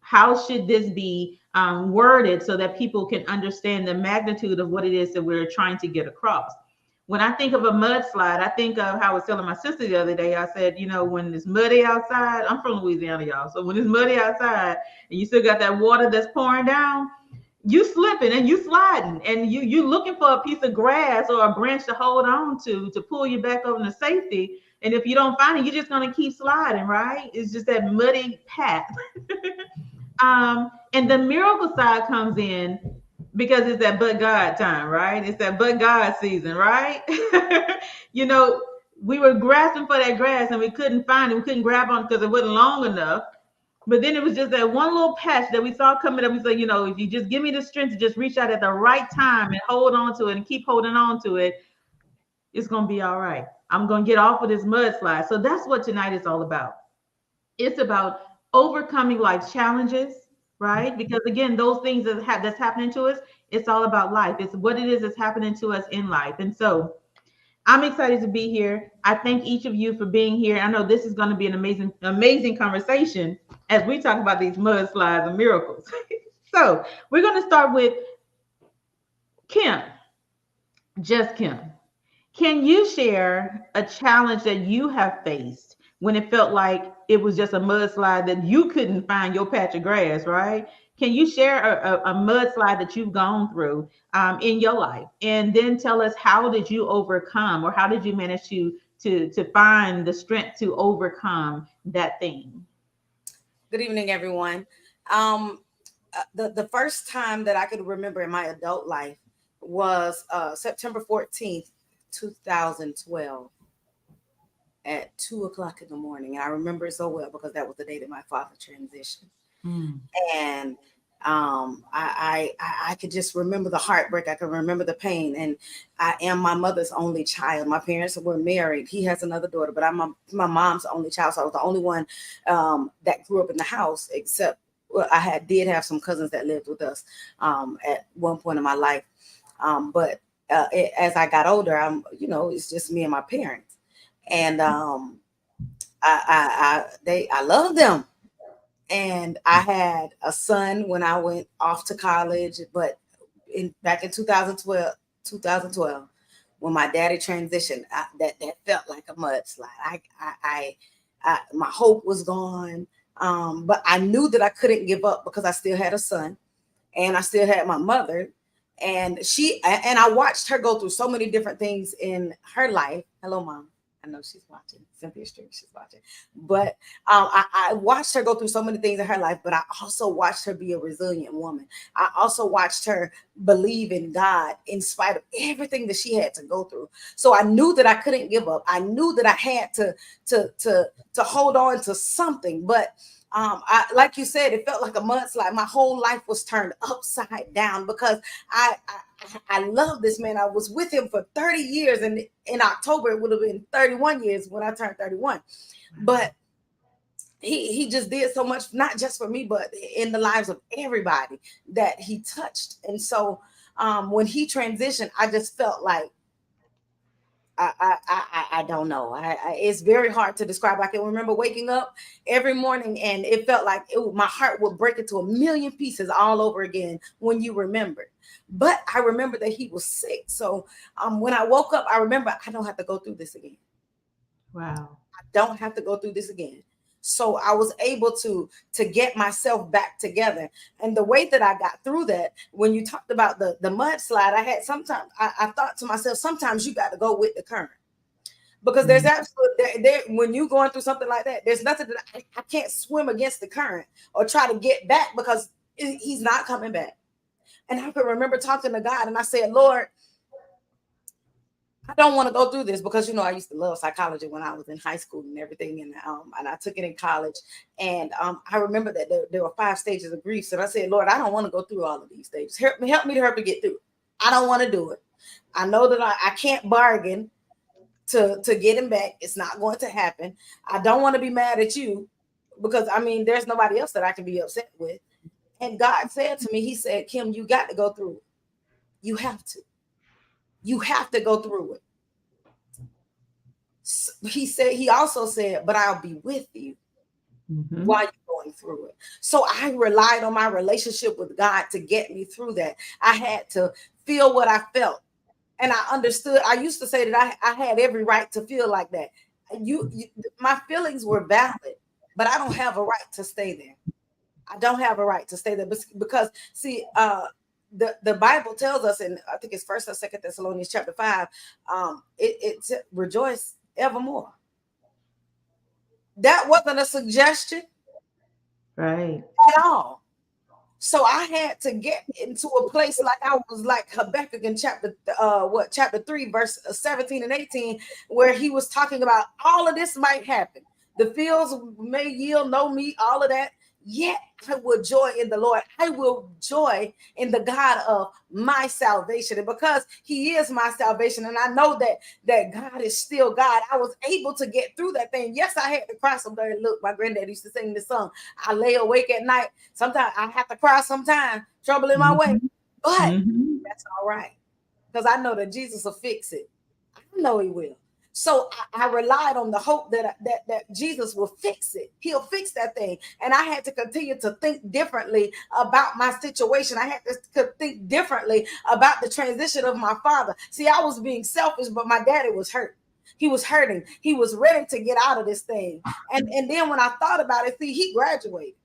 Speaker 3: How should this be worded so that people can understand the magnitude of what it is that we're trying to get across? When I think of a mudslide, I think of how I was telling my sister the other day. I said, when it's muddy outside, I'm from Louisiana, y'all. So when it's muddy outside and you still got that water that's pouring down, you slipping and you sliding and you looking for a piece of grass or a branch to hold on to pull you back over to safety. And if you don't find it, you're just going to keep sliding, right? It's just that muddy path. And the miracle side comes in because it's that but God time, right? It's that but God season, right? We were grasping for that grass and we couldn't find it. We couldn't grab on it because it wasn't long enough. But then it was just that one little patch that we saw coming up. We said, if you just give me the strength to just reach out at the right time and hold on to it and keep holding on to it, it's going to be all right. I'm going to get off of this mudslide. So that's what tonight is all about. It's about overcoming life challenges, right? Because again, those things that's happening to us, it's all about life. It's what it is that's happening to us in life. And so I'm excited to be here. I thank each of you for being here. I know this is going to be an amazing, amazing conversation as we talk about these mudslides and miracles. So we're going to start with Kim, just Kim. Can you share a challenge that you have faced when it felt like it was just a mudslide that you couldn't find your patch of grass, right? Can you share a mudslide that you've gone through in your life? And then tell us, how did you overcome, or how did you manage to find the strength to overcome that thing?
Speaker 5: Good evening, everyone. The first time that I could remember in my adult life was September 14th, 2012 at 2:00 in the morning. And I remember it so well because that was the day that my father transitioned. And I could just remember the heartbreak. I could remember the pain. And I am my mother's only child. My parents were married. He has another daughter, but I'm my mom's only child. So I was the only one that grew up in the house, except did have some cousins that lived with us at one point in my life. But as I got older, it's just me and my parents. And I love them. And I had a son when I went off to college, but back in 2012, when my daddy transitioned, that felt like a mudslide. My hope was gone, but I knew that I couldn't give up because I still had a son, and I still had my mother, and I watched her go through so many different things in her life. Hello, Mom. I know she's watching. Cynthia Street, she's watching. But I watched her go through so many things in her life, but I also watched her be a resilient woman. I also watched her believe in God in spite of everything that she had to go through. So I knew that I couldn't give up. I knew that I had to hold on to something. But like you said, it felt like a mudslide. My whole life was turned upside down because I love this man. I was with him for 30 years, and in October it would have been 31 years when I turned 31. But he just did so much, not just for me, but in the lives of everybody that he touched. And so when he transitioned, I just felt like I don't know. It's very hard to describe. I can remember waking up every morning and it felt like my heart would break into a million pieces all over again when you remember. But I remember that he was sick. So when I woke up, I remember I don't have to go through this again.
Speaker 3: Wow.
Speaker 5: I don't have to go through this again. So I was able to get myself back together. And the way that I got through that, when you talked about the mudslide, I thought to myself, sometimes you got to go with the current. Because there's absolutely, when you're going through something like that, there's nothing that I can't swim against the current or try to get back because he's not coming back. And I can remember talking to God and I said, Lord, I don't want to go through this because, I used to love psychology when I was in high school and everything. And I took it in college. And I remember that there were 5 stages of grief. So I said, Lord, I don't want to go through all of these stages. Help me to get through it. I don't want to do it. I know that I can't bargain to get him back. It's not going to happen. I don't want to be mad at you because, there's nobody else that I can be upset with. And God said to me, he said, Kim, you got to go through it. You have to. You have to go through it. He also said, but I'll be with you while you're going through it. So I relied on my relationship with God to get me through that. I had to feel what I felt. And I understood. I used to say that I had every right to feel like that. My feelings were valid, but I don't have a right to stay there. I don't have a right to stay there because see, the Bible tells us, and I think it's 1st or 2nd Thessalonians chapter 5, it's rejoice evermore. That wasn't a suggestion,
Speaker 3: right,
Speaker 5: at all. So I had to get into a place like I was like Habakkuk in chapter 3, verse 17 and 18, where he was talking about all of this might happen. The fields may yield no meat, all of that. Yet I will joy in the Lord. I will joy in the God of my salvation. And because he is my salvation, and I know that God is still God, I was able to get through that thing. Yes, I had to cry sometimes. Look, my granddad used to sing this song. I lay awake at night. Sometimes I have to cry sometimes, trouble in my way. But that's all right. Because I know that Jesus will fix it. I know he will. So I relied on the hope that Jesus will fix it. He'll fix that thing. And I had to continue to think differently about my situation. I had to think differently about the transition of my father. See, I was being selfish, but my daddy was hurt. He was hurting. He was ready to get out of this thing. And then when I thought about it, see, he graduated.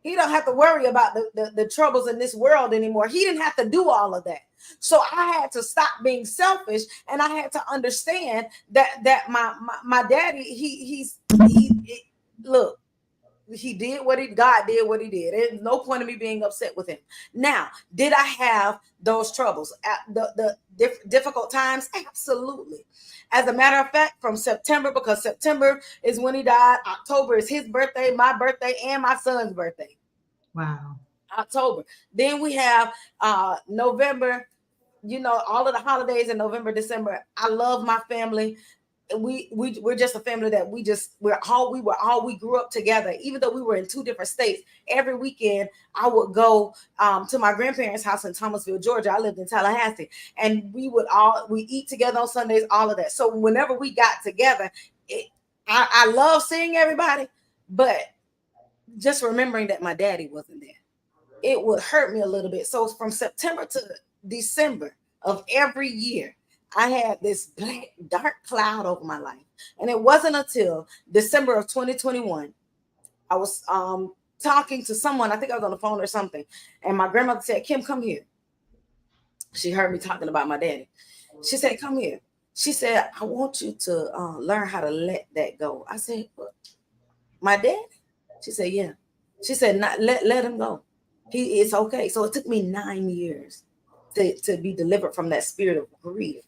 Speaker 5: He don't have to worry about the troubles in this world anymore. He didn't have to do all of that. So I had to stop being selfish, and I had to understand that my daddy, he look, he did what God did what he did. There's no point in me being upset with him. Now, did I have those troubles at the difficult times? Absolutely. As a matter of fact, from September, because September is when he died, October is his birthday, my birthday, and my son's birthday.
Speaker 3: Wow.
Speaker 5: October. Then we have November, all of the holidays in November, December. I love my family. We're just a family that we grew up together. Even though we were in 2 different states, every weekend I would go to my grandparents' house in Thomasville, Georgia. I lived in Tallahassee, and we eat together on Sundays, all of that. So whenever we got together, I love seeing everybody, but just remembering that my daddy wasn't there, it would hurt me a little bit. So from September to December of every year, I had this black, dark cloud over my life. And it wasn't until December of 2021, I was talking to someone, I think I was on the phone or something, and my grandmother said, Kim, come here. She heard me talking about my daddy. She said, come here. She said, I want you to learn how to let that go. I said, what? My dad? She said, yeah. She said, not let him go. It's okay. So it took me 9 years to be delivered from that spirit of grief.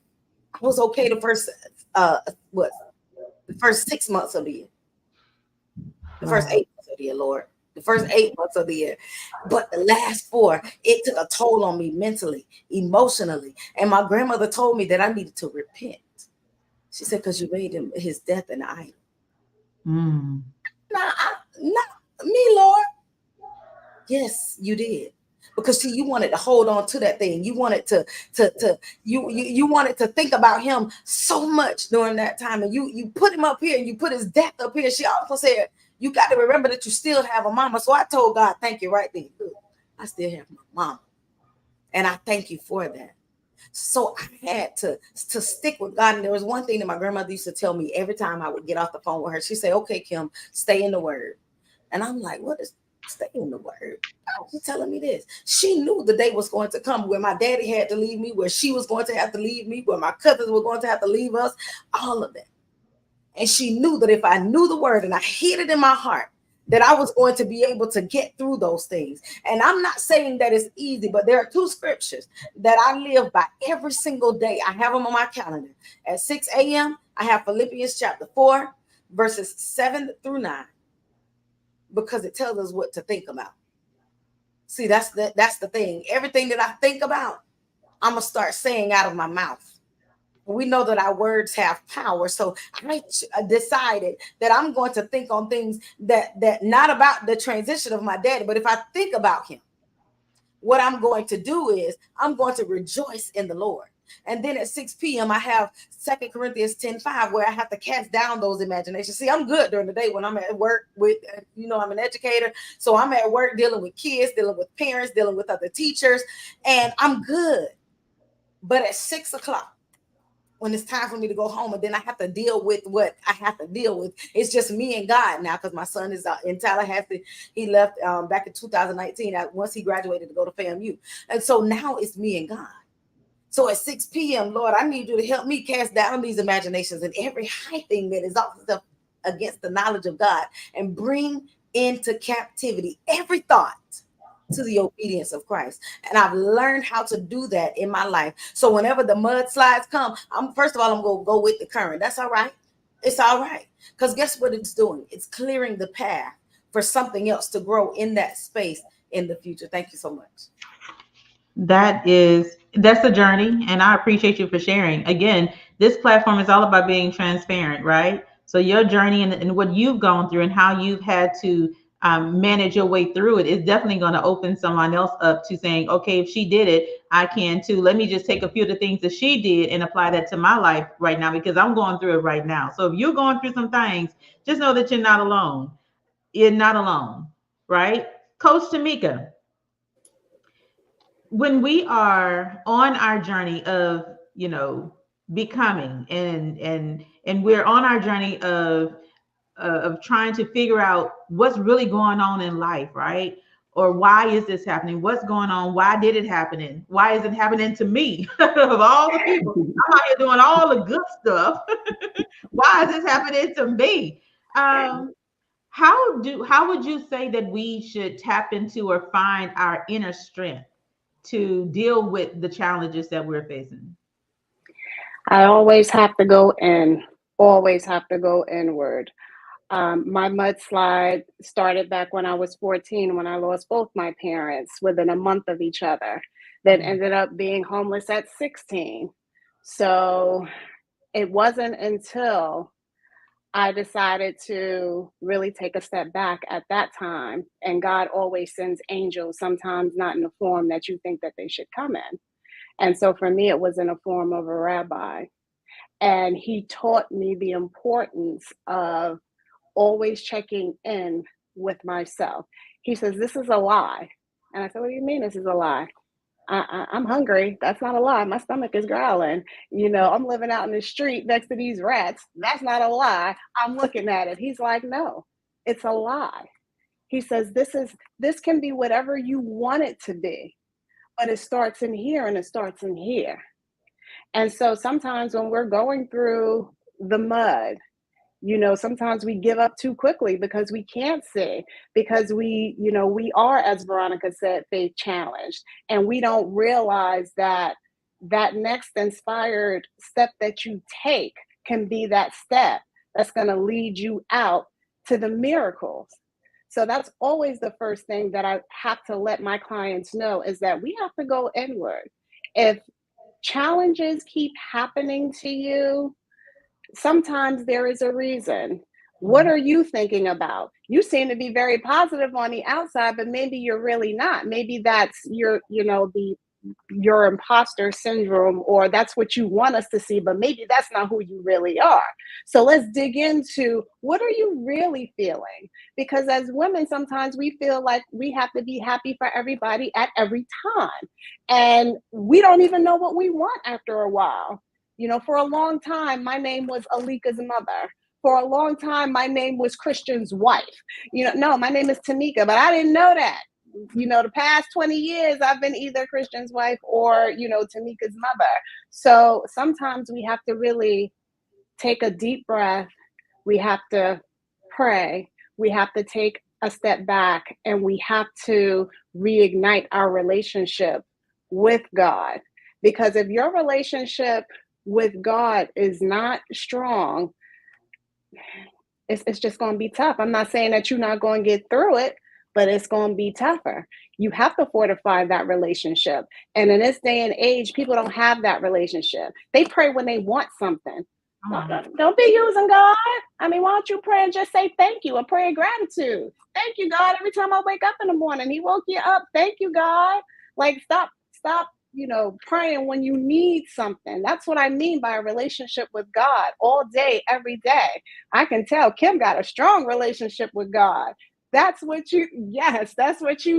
Speaker 5: I was okay the first the first 6 months of the year. The first 8 months of the year, Lord. The first 8 months of the year. But the last 4, it took a toll on me mentally, emotionally. And my grandmother told me that I needed to repent. She said, because you made his death an idol. Not me, Lord. Yes, you did. Because see, you wanted to hold on to that thing. You wanted you wanted to think about him so much during that time. And you put him up here and you put his death up here. She also said, you got to remember that you still have a mama. So I told God, thank you right then. Look, I still have my mama. And I thank you for that. So I had to stick with God. And there was one thing that my grandmother used to tell me every time I would get off the phone with her. She'd say, okay, Kim, stay in the word. And I'm like, what is stay in the word? Why was she telling me this? She knew the day was going to come where my daddy had to leave me, where she was going to have to leave me, where my cousins were going to have to leave us, all of that. And she knew that if I knew the word and I hid it in my heart, that I was going to be able to get through those things. And I'm not saying that it's easy, but there are 2 scriptures that I live by every single day. I have them on my calendar. At 6 a.m., I have Philippians chapter 4, verses 7 through 9, because it tells us what to think about. See, that's the thing. Everything that I think about, I'm going to start saying out of my mouth. We know that our words have power. So I decided that I'm going to think on things that not about the transition of my daddy, but if I think about him, what I'm going to do is I'm going to rejoice in the Lord. And then at 6 p.m., I have 2 Corinthians 10:5, where I have to cast down those imaginations. See, I'm good during the day when I'm at work with, I'm an educator. So I'm at work dealing with kids, dealing with parents, dealing with other teachers, and I'm good. But at 6 o'clock, when it's time for me to go home, and then I have to deal with what I have to deal with. It's just me and God now, because my son is in Tallahassee. He left back in 2019 once he graduated to go to FAMU. And so now it's me and God. So at 6 p.m., Lord, I need you to help me cast down these imaginations and every high thing that is also against the knowledge of God, and bring into captivity every thought to the obedience of Christ. And I've learned how to do that in my life. So whenever the mudslides come, I'm going to go with the current. That's all right. It's all right. Because guess what it's doing? It's clearing the path for something else to grow in that space in the future. Thank you so much.
Speaker 3: That's a journey, and I appreciate you for sharing. Again, this platform is all about being transparent, right? So your journey and what you've gone through and how you've had to manage your way through it is definitely going to open someone else up to saying, okay, if she did it, I can too. Let me just take a few of the things that she did and apply that to my life right now, because I'm going through it right now. So if you're going through some things, just know that you're not alone. You're not alone, right? Coach Tameka, when we are on our journey of, becoming and we're on our journey of trying to figure out what's really going on in life, right? Or why is this happening? What's going on? Why did it happen? Why is it happening to me? Of all the people, I'm out here doing all the good stuff. Why is this happening to me? How would you say that we should tap into or find our inner strength to deal with the challenges that we're facing?
Speaker 6: I always have to go inward. My mudslide started back when I was 14, when I lost both my parents within a month of each other, that ended up being homeless at 16. So it wasn't until I decided to really take a step back at that time. And God always sends angels, sometimes not in the form that you think that they should come in. And so for me, it was in the form of a rabbi. And he taught me the importance of always checking in with myself. He says, this is a lie. And I said, what do you mean this is a lie? I'm hungry. That's not a lie. My stomach is growling. I'm living out in the street next to these rats. That's not a lie. I'm looking at it. He's like, no, it's a lie. He says, this can be whatever you want it to be, but it starts in here and it starts in here. And so sometimes when we're going through the mud, sometimes we give up too quickly because we can't see, because we are, as Veronica said, faith challenged, and we don't realize that next inspired step that you take can be that step that's going to lead you out to the miracles. So that's always the first thing that I have to let my clients know, is that we have to go inward. If challenges keep happening to you, sometimes there is a reason. What are you thinking about? You seem to be very positive on the outside, but maybe you're really not. Maybe that's your imposter syndrome, or that's what you want us to see, but maybe that's not who you really are. So let's dig into, what are you really feeling? Because as women, sometimes we feel like we have to be happy for everybody at every time. And we don't even know what we want after a while. For a long time, my name was Alika's mother. For a long time, my name was Christian's wife. No, my name is Tameka, but I didn't know that. The past 20 years, I've been either Christian's wife or, Tameka's mother. So sometimes we have to really take a deep breath. We have to pray. We have to take a step back, and we have to reignite our relationship with God. Because if your relationship with God is not strong, it's just going to be tough. I'm not saying that you're not going to get through it, but it's going to be tougher. You have to fortify that relationship. And in this day and age, people don't have that relationship. They pray when they want something. Don't be using God. I mean, why don't you pray and just say thank you, and pray in gratitude? Thank you, God. Every time I wake up in the morning, He woke you up. Thank you, God. Like, stop, praying when you need something. That's what I mean by a relationship with God all day, every day. I can tell Kim got a strong relationship with God. That's what you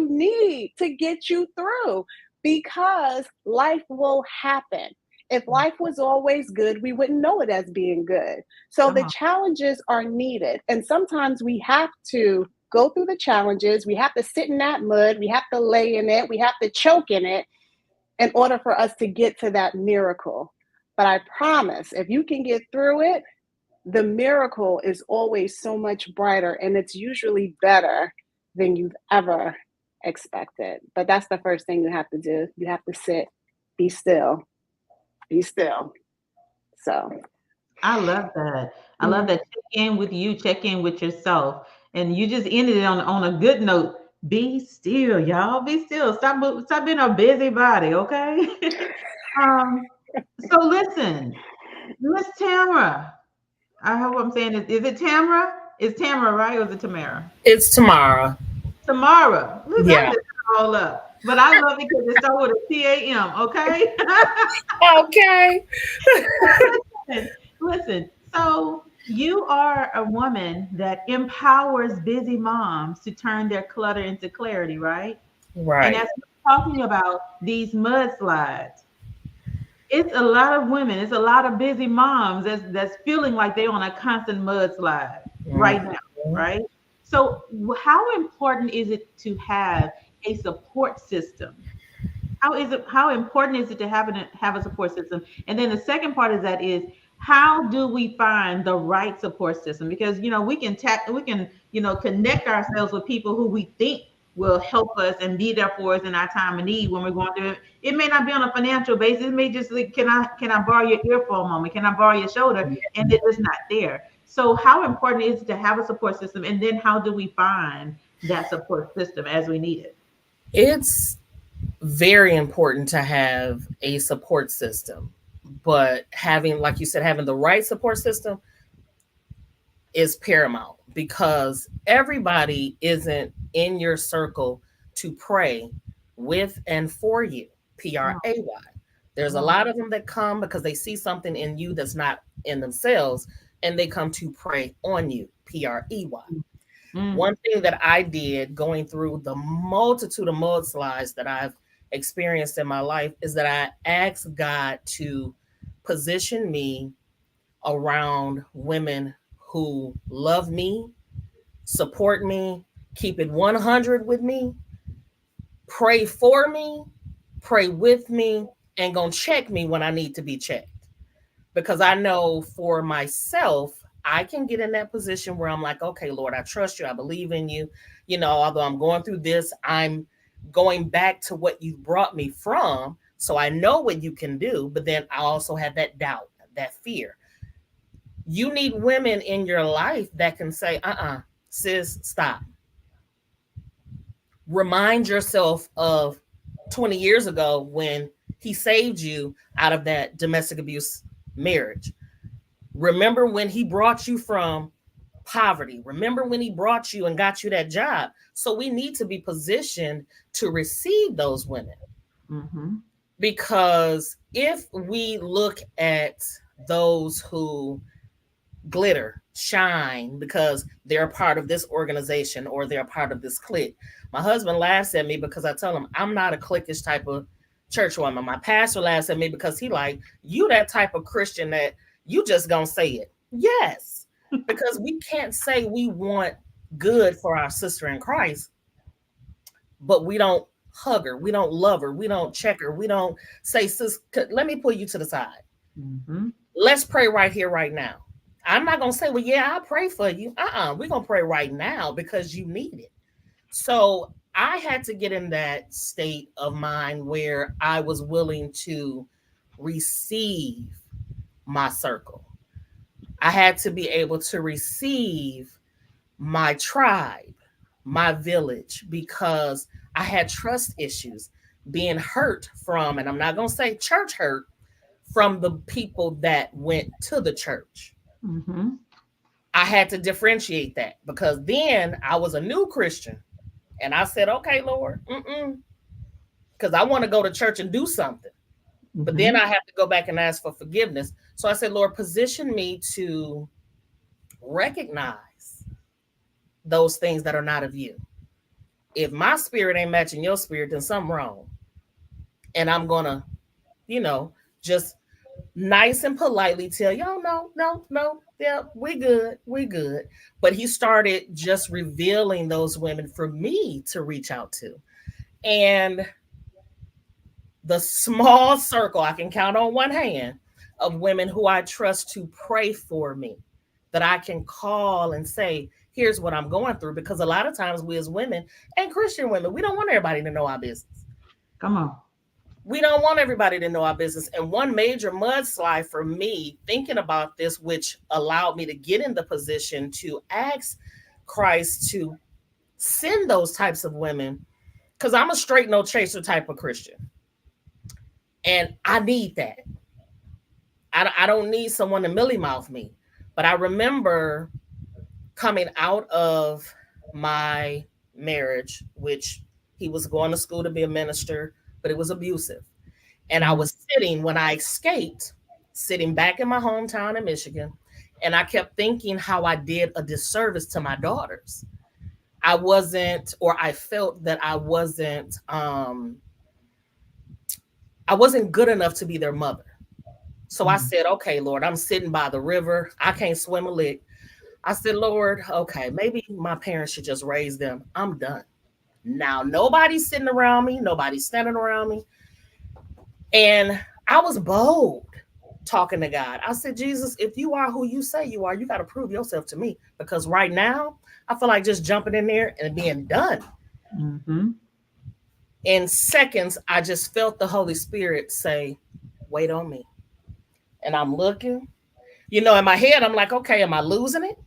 Speaker 6: need to get you through, because life will happen. If life was always good, we wouldn't know it as being good. So the challenges are needed. And sometimes we have to go through the challenges. We have to sit in that mud. We have to lay in it. We have to choke in it in order for us to get to that miracle. But I promise, if you can get through it, the miracle is always so much brighter, and it's usually better than you've ever expected. But that's the first thing you have to do. You have to sit, be still. So
Speaker 3: I love that. I love that. Check in with you, check in with yourself. And you just ended it on a good note. Be still, y'all. Be still. Stop being a busybody, okay? So listen, Miss Tamara. I hope I'm saying it. Is it Tamara? Is Tamara right, or is it Tamara?
Speaker 1: It's Tamara.
Speaker 3: Tamara. Listen,
Speaker 1: Yeah.
Speaker 3: I'm just all up. But I love it because it starts with a T-A-M, okay?
Speaker 1: Okay.
Speaker 3: Listen, so you are a woman that empowers busy moms to turn their clutter into clarity, right?
Speaker 1: Right.
Speaker 3: And as we're talking about these mudslides, it's a lot of women, it's a lot of busy moms that's feeling like they're on a constant mudslide right now, right? So how important is it to have a support system? How important is it to have a support system? And then the second part of that is, how do we find the right support system? Because we can connect ourselves with people who we think will help us and be there for us in our time of need when we're going through it. It may not be on a financial basis. It may just like, can I borrow your ear for a moment? Can I borrow your shoulder? And it's just not there. So how important is it to have a support system? And then how do we find that support system as we need it?
Speaker 1: It's very important to have a support system, but having, like you said, having the right support system is paramount, because everybody isn't in your circle to pray with and for you. PRAY. There's a lot of them that come because they see something in you that's not in themselves, and they come to pray on you. PREY. One thing that I did going through the multitude of mudslides that I've
Speaker 7: experienced in my life is that I asked God to position me around women who love me, support me, keep it 100 with me, pray for me, pray with me, and gonna check me when I need to be checked. Because I know for myself, I can get in that position where I'm like, okay, Lord, I trust you. I believe in you. You know, although I'm going through this, I'm going back to what you brought me from. So I know what you can do. But then I also have that doubt, that fear. You need women in your life that can say, sis, stop. Remind yourself of 20 years ago when he saved you out of that domestic abuse marriage. Remember when he brought you from poverty. Remember when he brought you and got you that job. So we need to be positioned to receive those women.
Speaker 3: Mm-hmm.
Speaker 7: Because if we look at those who glitter, shine because they're a part of this organization or they're a part of this clique. My husband laughs at me because I tell him I'm not a cliquish type of church woman. My pastor laughs at me because he like, you that type of Christian that you just gonna say it. Yes, because we can't say we want good for our sister in Christ, but we don't hug her, we don't love her, we don't check her, we don't say, sis, let me pull you to the side.
Speaker 3: Mm-hmm.
Speaker 7: Let's pray right here, right now. I'm not going to say, well, yeah, I'll pray for you. We're going to pray right now because you need it. So I had to get in that state of mind where I was willing to receive my circle. I had to be able to receive my tribe, my village, because I had trust issues, being hurt from, and I'm not going to say church hurt, from the people that went to the church.
Speaker 3: Mm-hmm.
Speaker 7: I had to differentiate that because then I was a new Christian and I said, okay, Lord, because I want to go to church and do something.
Speaker 3: Mm-hmm.
Speaker 7: But then I have to go back and ask for forgiveness. So I said, Lord, position me to recognize those things that are not of you. If my spirit ain't matching your spirit, then something wrong. And I'm going to, just nice and politely tell y'all, no, yeah, we good. But he started just revealing those women for me to reach out to. And the small circle, I can count on one hand, of women who I trust to pray for me, that I can call and say, here's what I'm going through. Because a lot of times we as women and Christian women, we don't want everybody to know our business.
Speaker 3: Come on.
Speaker 7: We don't want everybody to know our business. And one major mudslide for me thinking about this, which allowed me to get in the position to ask Christ to send those types of women, because I'm a straight no chaser type of Christian. And I need that. I don't need someone to millie mouth me. But I remember coming out of my marriage, which he was going to school to be a minister, but it was abusive. And I was sitting, when I escaped, sitting back in my hometown in Michigan, and I kept thinking how I did a disservice to my daughters. I felt that I wasn't good enough to be their mother. So I said, okay, Lord, I'm sitting by the river. I can't swim a lick. I said, Lord, okay, maybe my parents should just raise them. I'm done. Now, nobody's sitting around me. Nobody's standing around me. And I was bold talking to God. I said, Jesus, if you are who you say you are, you got to prove yourself to me. Because right now, I feel like just jumping in there and being done.
Speaker 3: Mm-hmm.
Speaker 7: In seconds, I just felt the Holy Spirit say, wait on me. And I'm looking. In my head, I'm like, okay, am I losing it?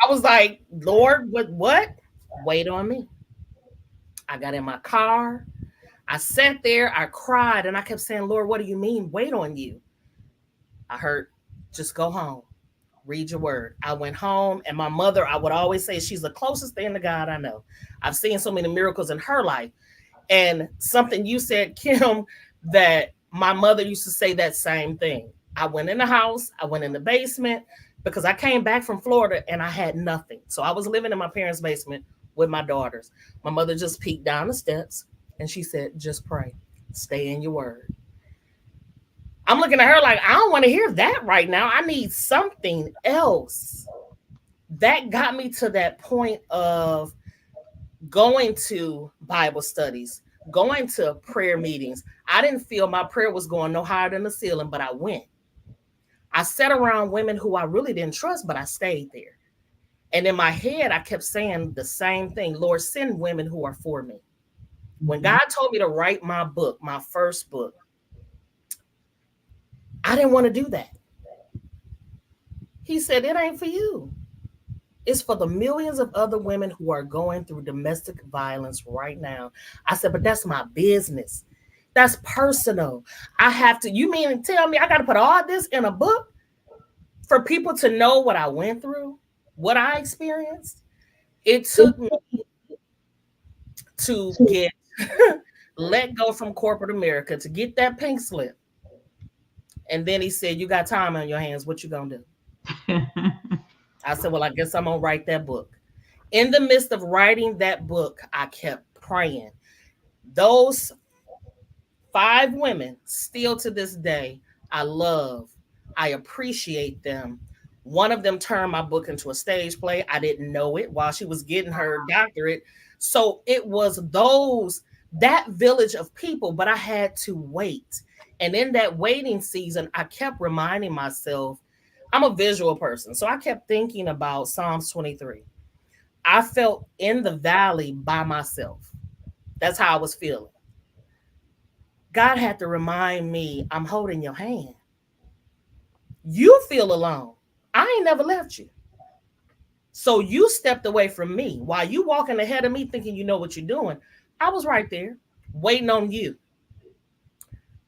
Speaker 7: I was like, Lord, what? Wait on me. I got in my car. I sat there, I cried, and I kept saying, Lord, what do you mean, wait on you? I heard, just go home, read your word. I went home, and my mother, I would always say, she's the closest thing to God I know. I've seen so many miracles in her life. And something you said, Kim, that my mother used to say that same thing. I went in the house, I went in the basement, because I came back from Florida, and I had nothing. So I was living in my parents' basement with my daughters. My mother just peeked down the steps And she said, just pray, stay in your word. I'm looking at her like, I don't want to hear that right now. I need something else. That got me to that point of going to Bible studies, going to prayer meetings. I didn't feel my prayer was going no higher than the ceiling, but I went. I sat around women who I really didn't trust, but I stayed there. And in my head, I kept saying the same thing. Lord, send women who are for me. When God told me to write my book, my first book, I didn't want to do that. He said, it ain't for you. It's for the millions of other women who are going through domestic violence right now. I said, but that's my business. That's personal. I have to, you mean to tell me I got to put all this in a book for people to know what I went through, what I experienced? It took me to get let go from corporate America, to get that pink slip. And then he said, you got time on your hands. What you gonna do? I said, well, I guess I'm gonna write that book. In the midst of writing that book, I kept praying. Those 5 women, still to this day, I love, I appreciate them. One of them turned my book into a stage play. I didn't know it while she was getting her doctorate. So it was that village of people, but I had to wait. And in that waiting season, I kept reminding myself, I'm a visual person. So I kept thinking about Psalms 23. I felt in the valley by myself. That's how I was feeling. God had to remind me, I'm holding your hand. You feel alone. I ain't never left you. So you stepped away from me while you walking ahead of me thinking you know what you're doing. I was right there waiting on you.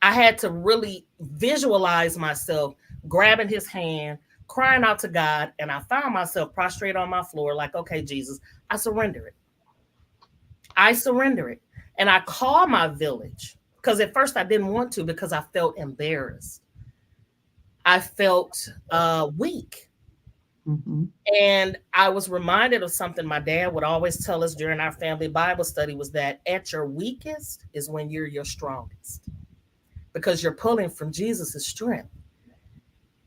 Speaker 7: I had to really visualize myself grabbing his hand, crying out to God, and I found myself prostrate on my floor like, okay, Jesus, I surrender it. I surrender it. And I called my village because at first I didn't want to because I felt embarrassed. I felt weak.
Speaker 3: Mm-hmm.
Speaker 7: And I was reminded of something my dad would always tell us during our family Bible study was that at your weakest is when you're your strongest because you're pulling from Jesus's strength.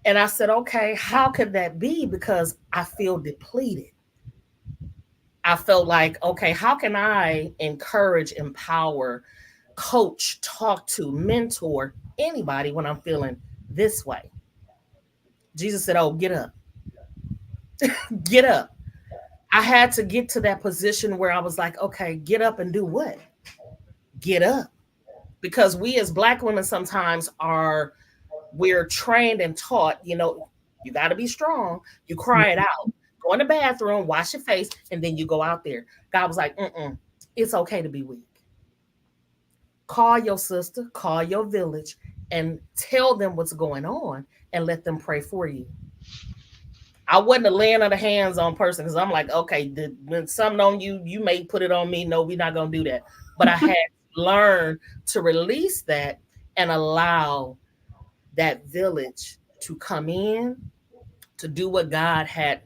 Speaker 7: And I said, okay, how could that be? Because I feel depleted. I felt like, okay, how can I encourage, empower, coach, talk to, mentor anybody when I'm feeling this way? Jesus said, oh, get up. Get up. I had to get to that position where I was like, okay, get up and do what? Get up. Because we as Black women sometimes we're trained and taught, you got to be strong. You cry it out, go in the bathroom, wash your face, and then you go out there. God was like, it's okay to be weak. Call your sister, call your village, and tell them what's going on and let them pray for you. I wasn't a laying of the hands on person because I'm like, okay, when something on you, you may put it on me. No, we're not going to do that. But I had to learn to release that and allow that village to come in, to do what God had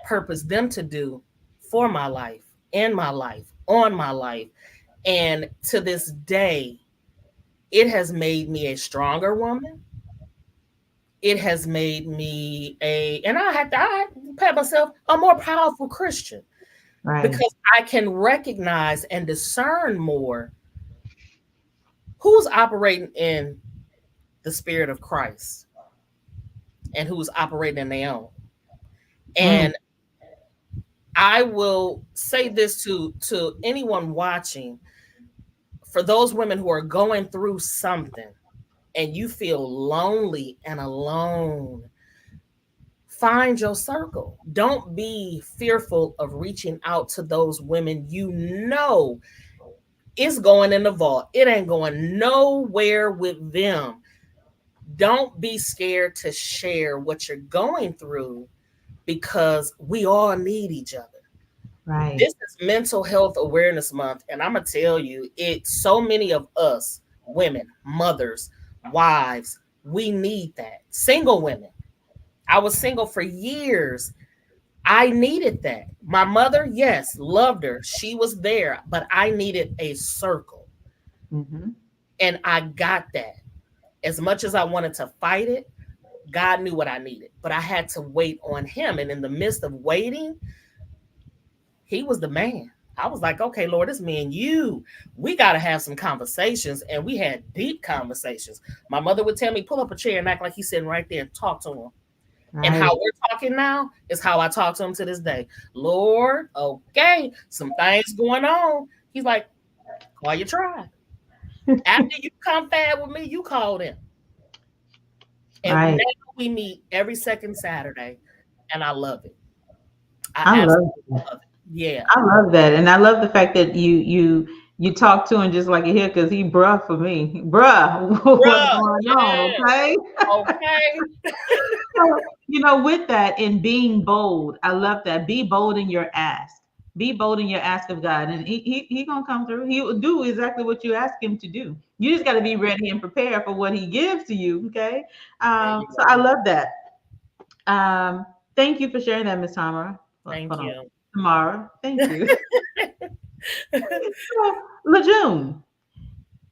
Speaker 7: purposed them to do for my life, in my life, on my life. And to this day, it has made me a stronger woman. It has made me and I had to pat myself, a more powerful Christian. Right. Because I can recognize and discern more who's operating in the spirit of Christ and who's operating in their own. And I will say this to anyone watching, for those women who are going through something and you feel lonely and alone, find your circle. Don't be fearful of reaching out to those women it's going in the vault. It ain't going nowhere with them. Don't be scared to share what you're going through because we all need each other. Right. This is Mental Health Awareness Month, and I'm going to tell you, so many of us, women, mothers, wives, we need that. Single women. I was single for years. I needed that. My mother, yes, loved her. She was there, but I needed a circle.
Speaker 3: Mm-hmm.
Speaker 7: And I got that. As much as I wanted to fight it, God knew what I needed, but I had to wait on him. And in the midst of waiting, he was the man. I was like, okay, Lord, it's me and you. We got to have some conversations. And we had deep conversations. My mother would tell me, pull up a chair and act like he's sitting right there and talk to him. And
Speaker 3: Right.
Speaker 7: how we're talking now is how I talk to him to this day. Lord, okay, some things going on. He's like, call your tribe. After you come fad with me, you call them. And
Speaker 3: Right.
Speaker 7: now we meet every second Saturday, and I love it. I
Speaker 3: I love
Speaker 7: absolutely
Speaker 3: that.
Speaker 7: love it. Yeah.
Speaker 3: I love that, and I love the fact that you talk to him just like you hear, because he bruh for me, bruh, what's
Speaker 7: Bruh,
Speaker 3: going on?
Speaker 7: yes.
Speaker 3: Okay.
Speaker 7: Okay.
Speaker 3: So, with that, in being bold, I love that. Be bold in your ask. Be bold in your ask of God, and he gonna come through. He will do exactly what you ask him to do. You just got to be ready and prepared for what he gives to you. Okay.
Speaker 7: There you
Speaker 3: So I
Speaker 7: go.
Speaker 3: love that. Thank you for sharing that, Miss Tamara.
Speaker 7: Thank
Speaker 3: Hold on,
Speaker 7: you.
Speaker 3: Tamara. Thank you. So, Lejeune,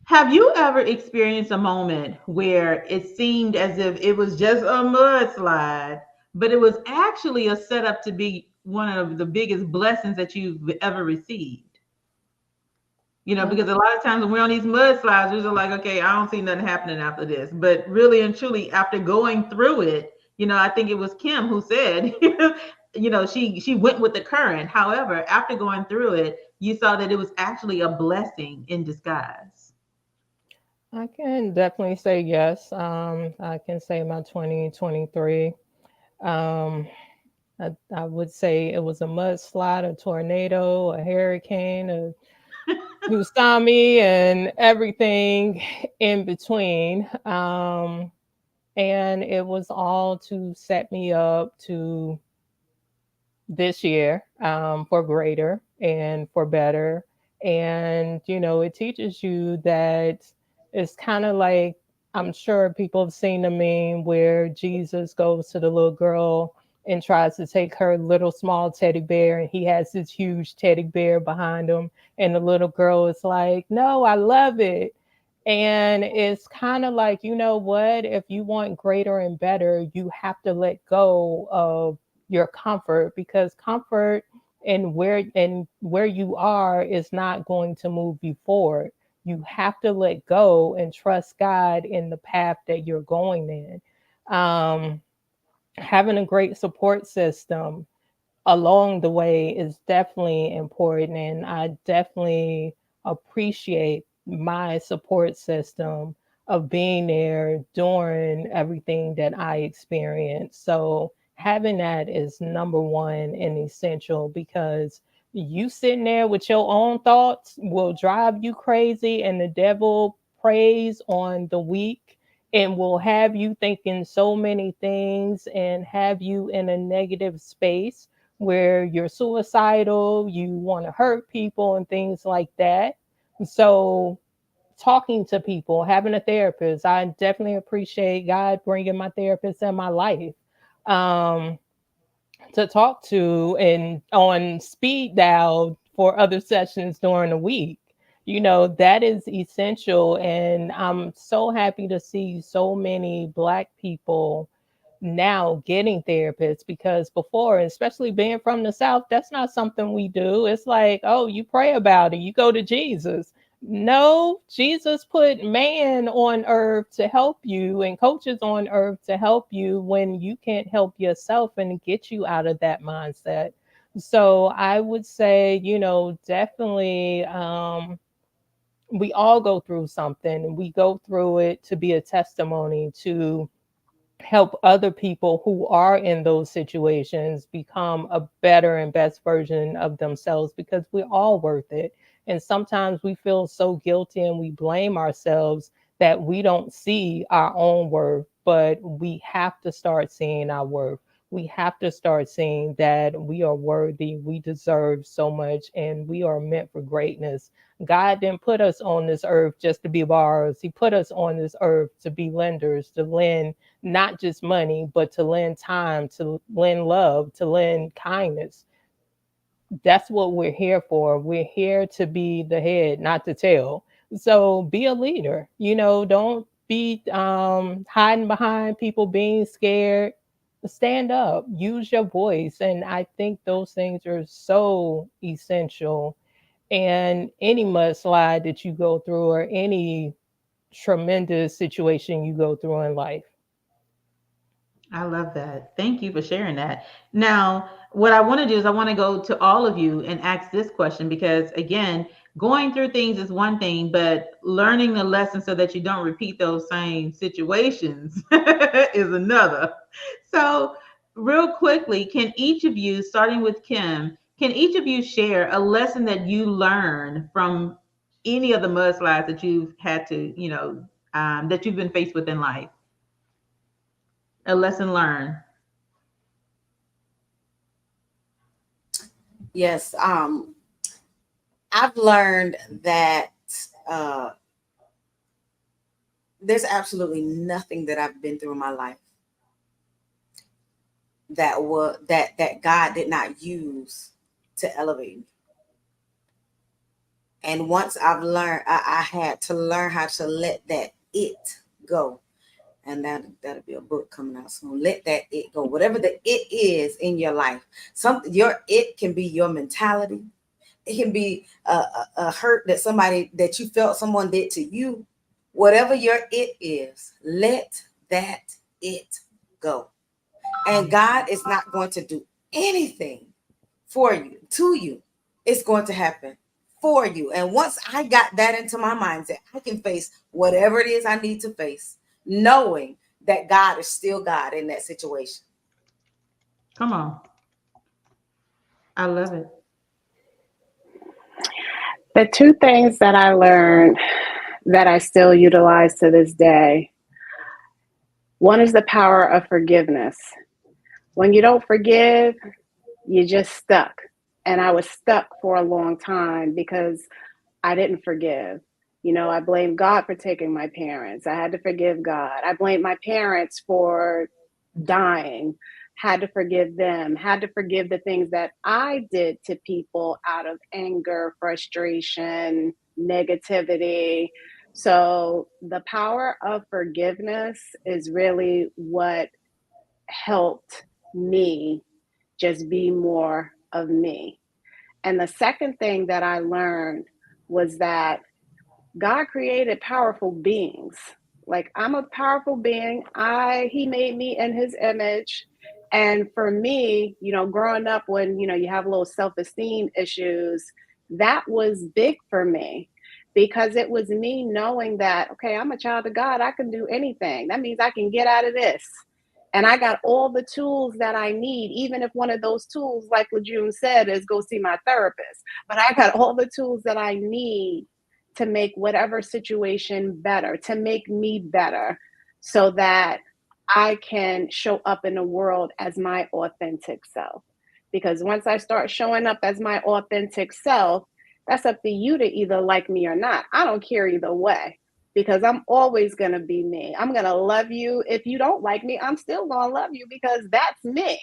Speaker 3: have you ever experienced a moment where it seemed as if it was just a mudslide, but it was actually a setup to be one of the biggest blessings that you've ever received?
Speaker 6: Mm.
Speaker 3: Because a lot of times when we're on these mudslides, we're just like, okay, I don't see nothing happening after this. But really and truly, after going through it, I think it was Kim who said, she went with the current. However, after going through it, you saw that it was actually a blessing in disguise.
Speaker 8: I can definitely say yes. I can say my 2023. Um, I would say it was a mudslide, a tornado, a hurricane, a tsunami, and everything in between. And it was all to set me up to this year, for greater and for better. And, it teaches you that it's kind of like, I'm sure people have seen the meme where Jesus goes to the little girl and tries to take her little small teddy bear, and he has this huge teddy bear behind him. And the little girl is like, no, I love it. And it's kind of like, you know what? If you want greater and better, you have to let go of your comfort, because comfort and where you are is not going to move you forward. You have to let go and trust God in the path that you're going in. Having a great support system along the way is definitely important. And I definitely appreciate my support system of being there during everything that I experienced. So having that is number one and essential, because you sitting there with your own thoughts will drive you crazy, and the devil preys on the weak and will have you thinking so many things and have you in a negative space where you're suicidal, you want to hurt people, and things like that. So, talking to people, having a therapist, I definitely appreciate God bringing my therapist in my life, um, to talk to and on speed dial for other sessions during the week. That is essential. And I'm so happy to see so many Black people now getting therapists, because before, especially being from the South, that's not something we do. It's like, oh, you pray about it, you go to Jesus. No, Jesus put man on earth to help you and coaches on earth to help you when you can't help yourself, and get you out of that mindset. So I would say, definitely, we all go through something, and we go through it to be a testimony to help other people who are in those situations become a better and best version of themselves, because we're all worth it. And sometimes we feel so guilty and we blame ourselves that we don't see our own worth, but we have to start seeing our worth. We have to start seeing that we are worthy, we deserve so much, and we are meant for greatness. God didn't put us on this earth just to be borrowers. He put us on this earth to be lenders, to lend not just money, but to lend time, to lend love, to lend kindness. That's what we're here for. We're here to be the head, not the tail. So be a leader. Don't be hiding behind people being scared. Stand up, use your voice. And I think those things are so essential. And any mudslide that you go through or any tremendous situation you go through in life.
Speaker 3: I love that. Thank you for sharing that. Now, what I want to do is I want to go to all of you and ask this question because, again, going through things is one thing, but learning the lesson so that you don't repeat those same situations is another. So, real quickly, can each of you, starting with Kim, can each of you share a lesson that you learned from any of the mudslides that you've had to, that you've been faced with in life? A lesson learned.
Speaker 5: Yes. I've learned that uh, there's absolutely nothing that I've been through in my life that God did not use to elevate me. And once I've learned, I had to learn how to let that it go. And that'll be a book coming out soon. Let that it go. Whatever the it is in your life, your it can be your mentality. It can be a hurt that you felt someone did to you. Whatever your it is, let that it go. And God is not going to do anything for you, to you. It's going to happen for you. And once I got that into my mindset, I can face whatever it is I need to face, knowing that God is still God in that situation.
Speaker 3: Come on. I love it.
Speaker 6: The two things that I learned that I still utilize to this day, one is the power of forgiveness. When you don't forgive, you're just stuck. And I was stuck for a long time because I didn't forgive. I blamed God for taking my parents. I had to forgive God. I blamed my parents for dying, had to forgive them, had to forgive the things that I did to people out of anger, frustration, negativity. So the power of forgiveness is really what helped me just be more of me. And the second thing that I learned was that God created powerful beings. Like, I'm a powerful being. He made me in his image. And for me, growing up when, you have little self-esteem issues, that was big for me because it was me knowing that, okay, I'm a child of God. I can do anything. That means I can get out of this. And I got all the tools that I need, even if one of those tools, like LaJune said, is go see my therapist. But I got all the tools that I need to make whatever situation better, to make me better, so that I can show up in the world as my authentic self. Because once I start showing up as my authentic self, that's up to you to either like me or not. I don't care either way, because I'm always going to be me. I'm going to love you. If you don't like me, I'm still going to love you because that's me.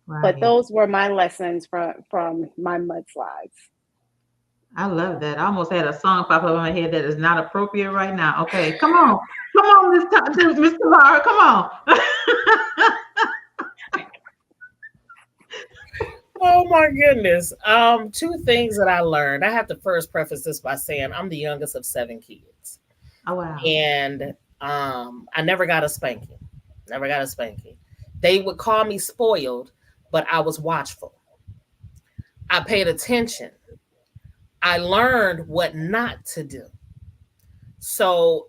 Speaker 3: Right.
Speaker 6: But those were my lessons from my mudslides.
Speaker 3: I love that. I almost had a song pop up in my head that is not appropriate right now. Okay, come on, Miss Tamara, come on.
Speaker 7: Oh my goodness. Two things that I learned. I have to first preface this by saying I'm the youngest of 7 kids.
Speaker 3: Oh wow.
Speaker 7: And I never got a spanking. Never got a spanking. They would call me spoiled, but I was watchful. I paid attention. I learned what not to do. So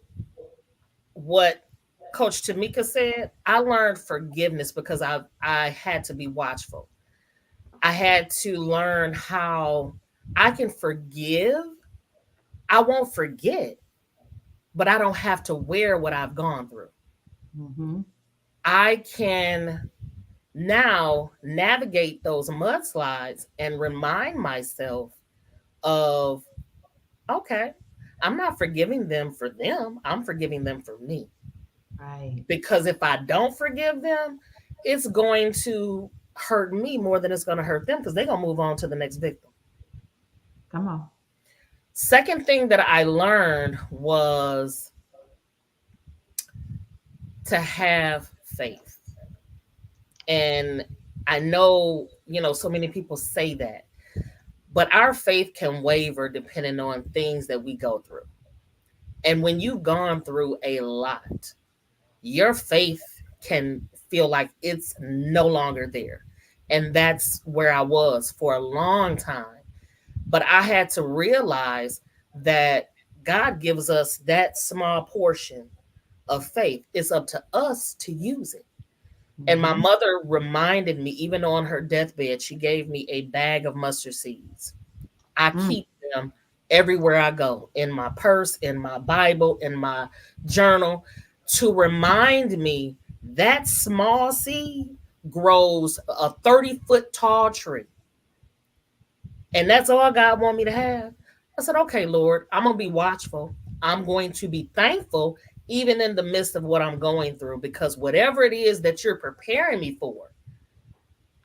Speaker 7: what Coach Tameka said, I learned forgiveness because I had to be watchful. I had to learn how I can forgive. I won't forget, but I don't have to wear what I've gone through.
Speaker 3: Mm-hmm.
Speaker 7: I can now navigate those mudslides and remind myself of, okay, I'm not forgiving them for them. I'm forgiving them for me.
Speaker 3: Right.
Speaker 7: Because if I don't forgive them, it's going to hurt me more than it's going to hurt them because they're going to move on to the next victim.
Speaker 3: Come on.
Speaker 7: Second thing that I learned was to have faith. And I know, so many people say that, but our faith can waver depending on things that we go through. And when you've gone through a lot, your faith can feel like it's no longer there. And that's where I was for a long time. But I had to realize that God gives us that small portion of faith. It's up to us to use it. And my mother reminded me, even on her deathbed, she gave me a bag of mustard seeds. I keep them everywhere I go, in my purse, in my Bible, in my journal, to remind me that small seed grows a 30-foot tall tree. And that's all God wanted me to have. I said, okay, Lord, I'm going to be watchful. I'm going to be thankful, even in the midst of what I'm going through, because whatever it is that you're preparing me for,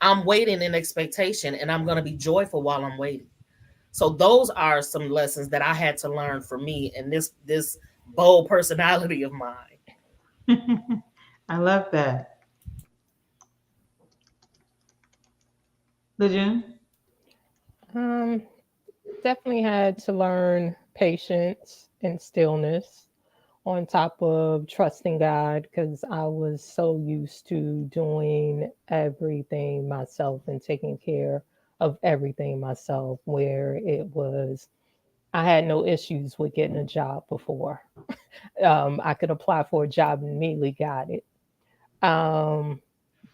Speaker 7: I'm waiting in expectation, and I'm going to be joyful while I'm waiting. So those are some lessons that I had to learn for me and this bold personality of mine.
Speaker 3: I love that. Lejeune?
Speaker 8: Definitely had to learn patience and stillness on top of trusting God, because I was so used to doing everything myself and taking care of everything myself, where it was, I had no issues with getting a job before. I could apply for a job and immediately got it. Um,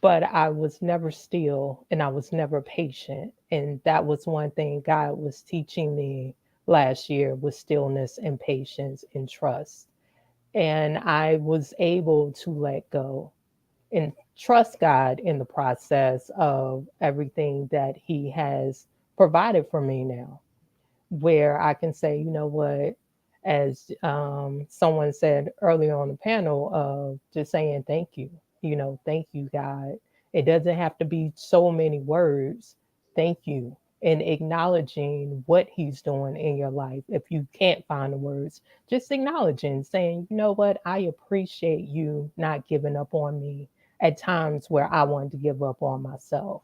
Speaker 8: but I was never still and I was never patient. And that was one thing God was teaching me last year, was stillness and patience and trust. And I was able to let go and trust God in the process of everything that He has provided for me now, where I can say, you know what, as someone said earlier on the panel, of just saying thank you, thank you, God. It doesn't have to be so many words. Thank you. And acknowledging what He's doing in your life. If you can't find the words, just acknowledging, saying, you know what, I appreciate you not giving up on me at times where I wanted to give up on myself.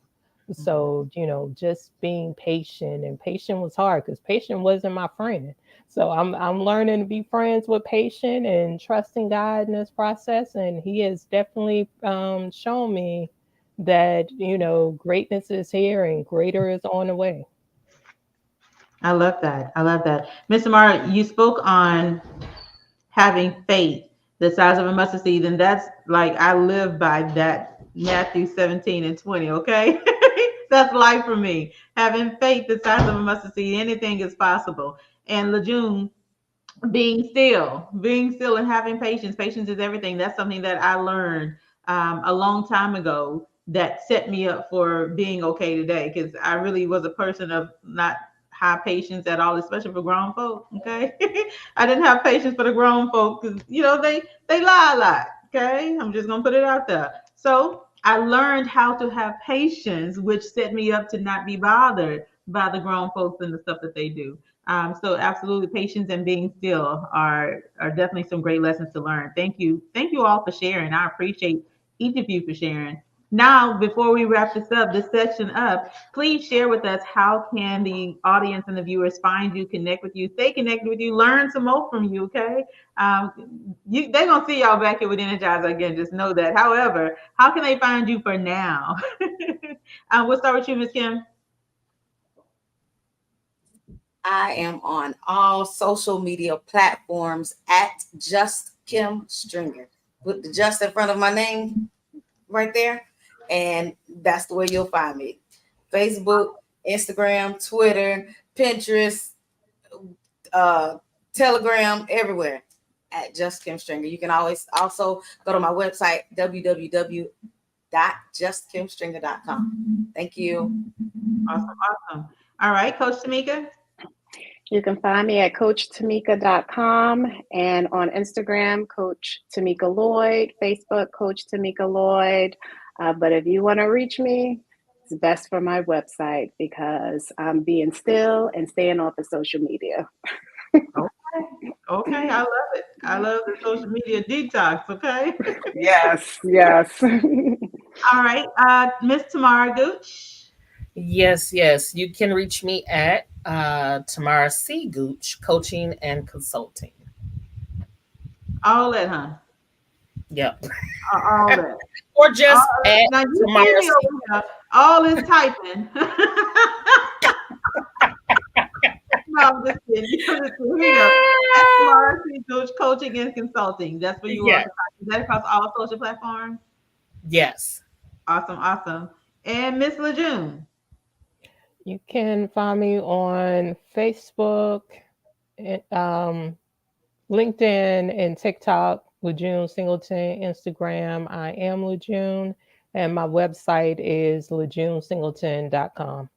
Speaker 8: So, just being patient, and patient was hard because patient wasn't my friend. So I'm learning to be friends with patient and trusting God in this process. And He has definitely shown me that, greatness is here and greater is on the way.
Speaker 3: I love that. I love that. Miss Amara, you spoke on having faith the size of a mustard seed, and that's like, I live by that, Matthew 17:20. Okay. That's life for me. Having faith the size of a mustard seed, anything is possible. And Lejeune, being still and having patience. Patience is everything. That's something that I learned a long time ago that set me up for being okay today, because I really was a person of not high patience at all, especially for grown folk. Okay. I didn't have patience for the grown folk because they lie a lot. Okay. I'm just gonna put it out there. So I learned how to have patience, which set me up to not be bothered by the grown folks and the stuff that they do. So absolutely, patience and being still are definitely some great lessons to learn. Thank you all for sharing. I appreciate each of you for sharing. Now, before we wrap this section up, please share with us, how can the audience and the viewers find you, connect with you, stay connected with you, learn some more from you. Okay, they're gonna see y'all back here with Energizer again. Just know that. However, how can they find you for now? We'll start with you, Ms. Kim.
Speaker 5: I am on all social media platforms at Just Kim Stringer. Put the just in front of my name right there, and that's the way you'll find me. Facebook, Instagram, Twitter, Pinterest, Telegram, everywhere at Just Kim Stringer. You can always also go to my website, www.justkimstringer.com. Thank you.
Speaker 3: Awesome. All right, Coach Tameka.
Speaker 6: You can find me at CoachTameka.com, and on Instagram, Coach Tameka Lloyd, Facebook, Coach Tameka Lloyd. But if you want to reach me, It's best for my website because I'm being still and staying off of social media.
Speaker 3: Okay, I love it. I love the social media detox. Okay.
Speaker 6: Yes, yes.
Speaker 3: All right, Miss Tamara Gooch.
Speaker 7: Yes, yes. You can reach me at Tamara C. Gooch, coaching and consulting.
Speaker 3: All that, huh?
Speaker 7: Yep.
Speaker 3: All that.
Speaker 7: Or
Speaker 3: All
Speaker 7: just
Speaker 3: that.
Speaker 7: at
Speaker 3: Now you see
Speaker 7: Tamara
Speaker 3: me
Speaker 7: C.
Speaker 3: over here. All this typing. No, I'm just kidding. I'm just kidding. Here we go. At Tamara C. Gooch, coaching and consulting. That's where you
Speaker 7: Yeah.
Speaker 3: are. Is that across all social platforms?
Speaker 7: Yes.
Speaker 3: Awesome, awesome. And Miss Lejeune.
Speaker 8: You can find me on Facebook, LinkedIn, and TikTok, Lejeune Singleton. Instagram, I am Lejeune. And my website is lejeunesingleton.com.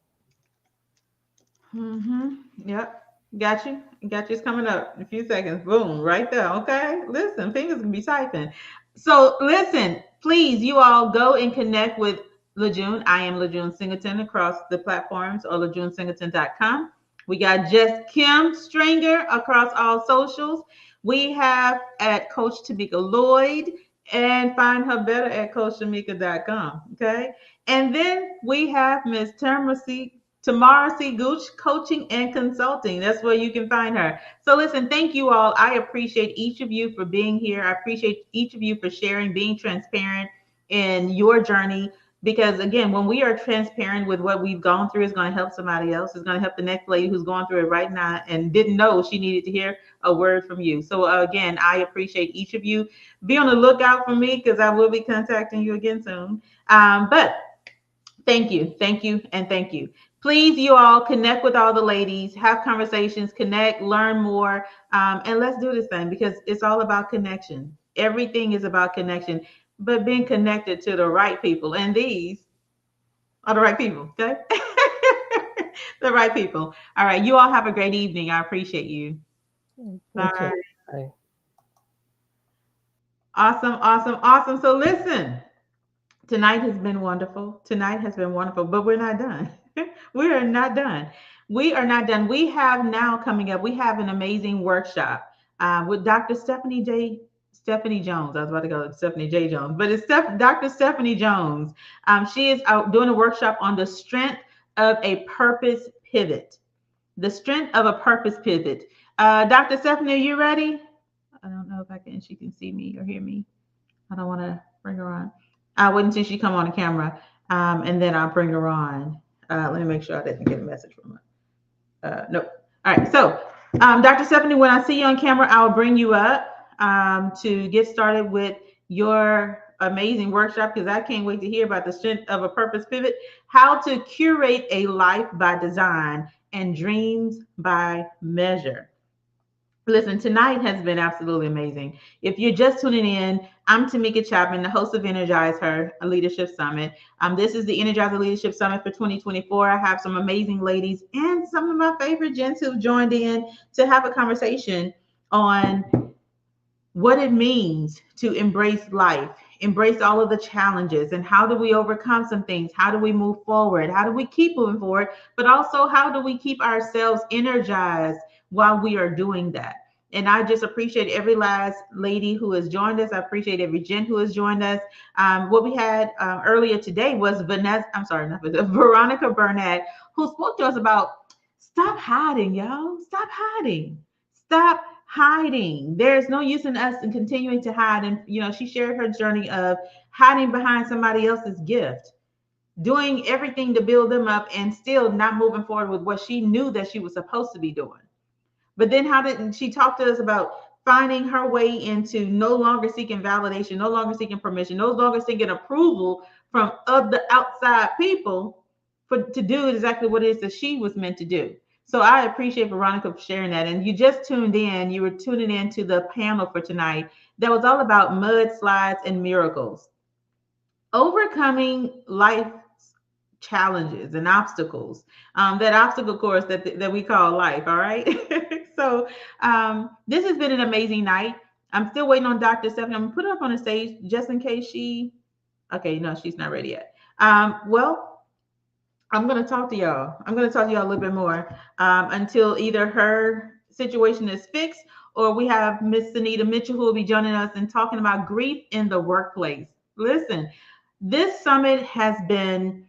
Speaker 3: Yep. Got you. Got you. It's coming up in a few seconds. Boom. Right there. Okay. Listen, fingers can be typing. So listen, please, you all go and connect with Lejeune. I am Lejeune Singleton across the platforms or lejeunesingleton.com. We got Just Kim Stringer across all socials. We have at Coach Tameka Lloyd and find her better at coachtameka.com. Okay. And then we have Miss Tamara C. Gooch, coaching and consulting. That's where you can find her. So listen, thank you all. I appreciate each of you for being here. I appreciate each of you for sharing, being transparent in your journey. Because again, when we are transparent with what we've gone through, it's going to help somebody else. It's going to help the next lady who's going through it right now and didn't know she needed to hear a word from you. So again, I appreciate each of you. Be on the lookout for me because I will be contacting you again soon. But thank you, and thank you. Please, you all connect with all the ladies, have conversations, connect, learn more, and let's do this thing because it's all about connection. Everything is about connection, but being connected to the right people. And these are the right people, okay? The right people. All right, you all have a great evening. I appreciate you.
Speaker 8: You
Speaker 3: Bye.
Speaker 8: too. Bye.
Speaker 3: Awesome, awesome, awesome. So listen. Tonight has been wonderful. Tonight has been wonderful, but we're not done. We are not done. We are not done. We have now coming up, we have an amazing workshop with Dr. Stephanie Jones. I was about to go Stephanie J. Jones, but it's Dr. Stephanie Jones. She is out doing a workshop on the strength of a purpose pivot. The strength of a purpose pivot. Dr. Stephanie, are you ready? I don't know if she can see me or hear me. I don't want to bring her on. I wait until she come on the camera, and then I'll bring her on. Let me make sure I didn't get a message from her. Nope. All right. So, Dr. Stephanie, when I see you on camera, I'll bring you up to get started with your amazing workshop because I can't wait to hear about the strength of a purpose pivot, how to curate a life by design and dreams by measure. Listen, tonight has been absolutely amazing. If you're just tuning in, I'm Tameka Chapman, the host of energizeHER, a leadership summit. This is the Energizer Leadership Summit for 2024. I have some amazing ladies and some of my favorite gents who've joined in to have a conversation on what it means to embrace life, embrace all of the challenges, and how do we overcome some things? How do we move forward? How do we keep moving forward? But also, how do we keep ourselves energized while we are doing that? And I just appreciate every last lady who has joined us. I appreciate every gent who has joined us. What we had earlier today was Veronica Burnett, who spoke to us about stop hiding, y'all. Stop hiding. Stop hiding. There's no use in us in continuing to hide. And she shared her journey of hiding behind somebody else's gift, doing everything to build them up and still not moving forward with what she knew that she was supposed to be doing. But then how did she talk to us about finding her way into no longer seeking validation, no longer seeking permission, no longer seeking approval from other outside people to do exactly what it is that she was meant to do. So I appreciate Veronica for sharing that. And you just tuned in, you were tuning in to the panel for tonight that was all about mudslides and miracles. Overcoming life challenges and obstacles, that obstacle course that we call life. All right. So this has been an amazing night. I'm still waiting on Dr. Stephanie. I'm gonna put her up on the stage just in case okay, no, she's not ready yet. Well, I'm going to talk to y'all. I'm going to talk to y'all a little bit more until either her situation is fixed or we have Miss Anita Mitchell who will be joining us and talking about grief in the workplace. Listen, this summit has been,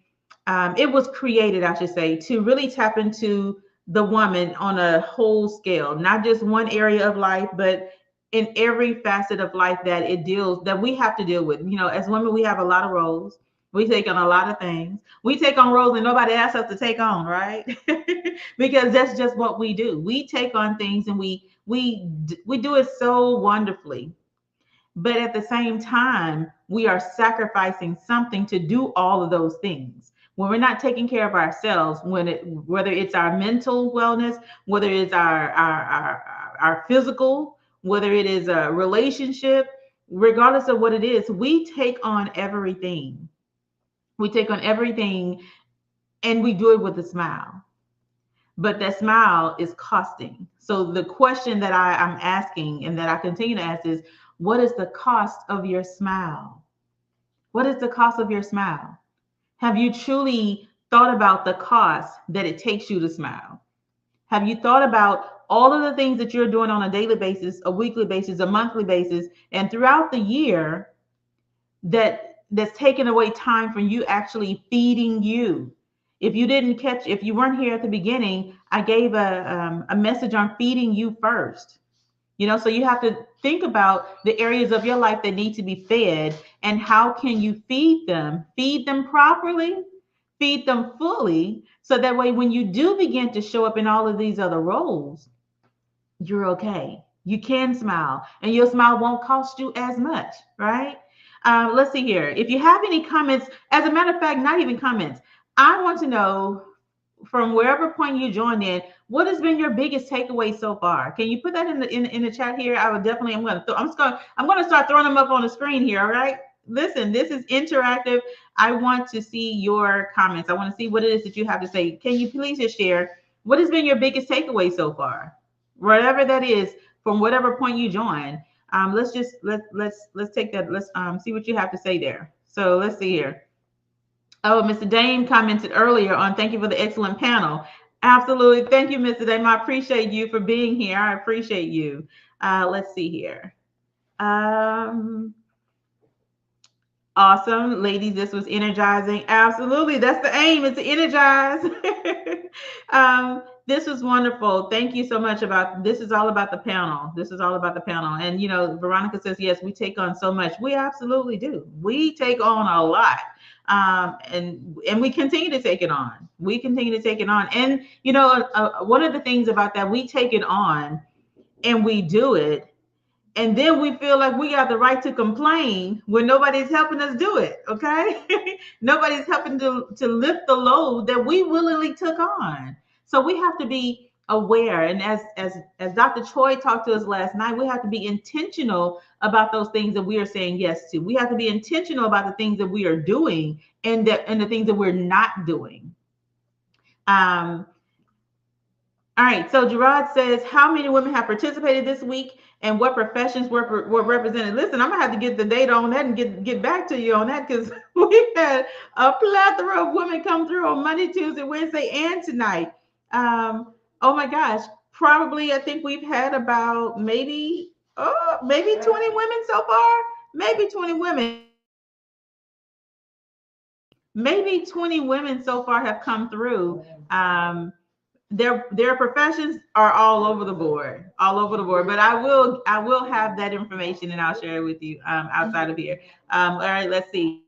Speaker 3: it was created, I should say, to really tap into the woman on a whole scale, not just one area of life, but in every facet of life that it deals, that we have to deal with. You know, as women, we have a lot of roles. We take on a lot of things. We take on roles that nobody asks us to take on, right? Because that's just what we do. We take on things and we do it so wonderfully. But at the same time, we are sacrificing something to do all of those things. When we're not taking care of ourselves, whether it's our mental wellness, whether it's our physical, whether it is a relationship, regardless of what it is, we take on everything. We take on everything and we do it with a smile. But that smile is costing. So the question that I'm asking and that I continue to ask is, what is the cost of your smile? What is the cost of your smile? Have you truly thought about the cost that it takes you to smile? Have you thought about all of the things that you're doing on a daily basis, a weekly basis, a monthly basis, and throughout the year that's taken away time from you actually feeding you? If you weren't here at the beginning, I gave a message on feeding you first. You know, so you have to think about the areas of your life that need to be fed and how can you feed them properly, feed them fully, so that way when you do begin to show up in all of these other roles, you're okay. You can smile and your smile won't cost you as much, right? Let's see here. If you have any comments, as a matter of fact, not even comments, I want to know from wherever point you joined in, what has been your biggest takeaway so far? Can you put that in the chat here? I would definitely. I'm gonna start throwing them up on the screen here. All right. Listen, this is interactive. I want to see your comments. I want to see what it is that you have to say. Can you please just share what has been your biggest takeaway so far, whatever that is, from whatever point you join? Let's take that. Let's see what you have to say there. So let's see here. Oh, Mr. Dame commented earlier on, thank you for the excellent panel. Absolutely. Thank you, Mr. Dame. I appreciate you for being here. I appreciate you. Let's see here. Awesome. Ladies, this was energizing. Absolutely. That's the aim, is to energize. This was wonderful. Thank you so much. This is all about the panel. This is all about the panel. And, you know, Veronica says, yes, we take on so much. We absolutely do. We take on a lot. And we continue to take it on. We continue to take it on. And, you know, one of the things about that, we take it on and we do it. And then we feel like we got the right to complain when nobody's helping us do it. Okay. Nobody's helping to lift the load that we willingly took on. So we have to be aware. And as Dr. Choi talked to us last night, we have to be intentional about those things that we are saying yes to. We have to be intentional about the things that we are doing and the things that we're not doing. All right, so Gerard says, how many women have participated this week and what professions were represented? Listen, I'm gonna have to get the data on that and get back to you on that, because we had a plethora of women come through on Monday, Tuesday, Wednesday, and tonight. Oh my gosh, probably I think we've had about maybe 20 women so far, maybe 20 women. Maybe 20 women so far have come through. Their professions are all over the board. But I will have that information and I'll share it with you outside of here. All right, let's see.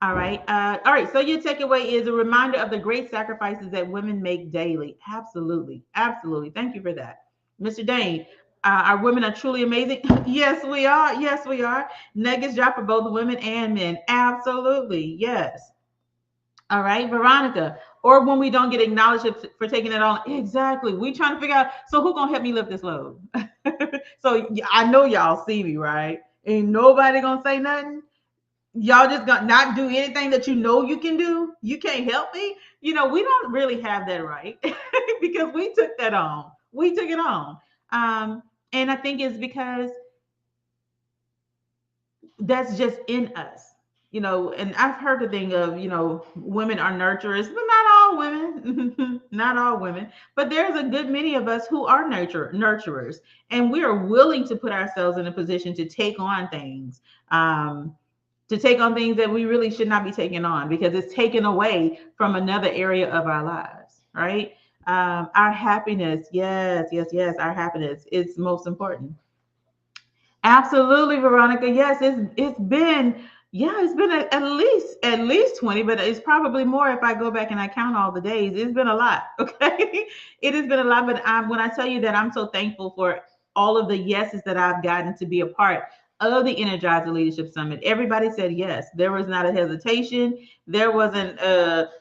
Speaker 3: All right. All right. So your takeaway is a reminder of the great sacrifices that women make daily. Absolutely. Absolutely. Thank you for that. Mr. Dane, our women are truly amazing. Yes, we are. Yes, we are. Nuggets drop for both women and men. Absolutely. Yes. All right, Veronica. Or when we don't get acknowledged for taking it on. Exactly. We trying to figure out, so who gonna help me lift this load? So I know y'all see me, right? Ain't nobody gonna say nothing. Y'all just gonna not do anything that you know you can do. You can't help me. You know, we don't really have that right because we took that on. We took it on. And I think it's because that's just in us. And I've heard the thing of, women are nurturers, but not all women, not all women, but there's a good many of us who are nurturers, and we are willing to put ourselves in a position to take on things that we really should not be taking on because it's taken away from another area of our lives, right? Our happiness, yes, yes, yes, our happiness is most important. Absolutely, Veronica. Yes, it's been at least 20, but it's probably more if I go back and I count all the days. It's been a lot. Okay. It has been a lot, but when I tell you that I'm so thankful for all of the yeses that I've gotten to be a part of the Energizer Leadership Summit. Everybody said yes. There was not a hesitation. There wasn't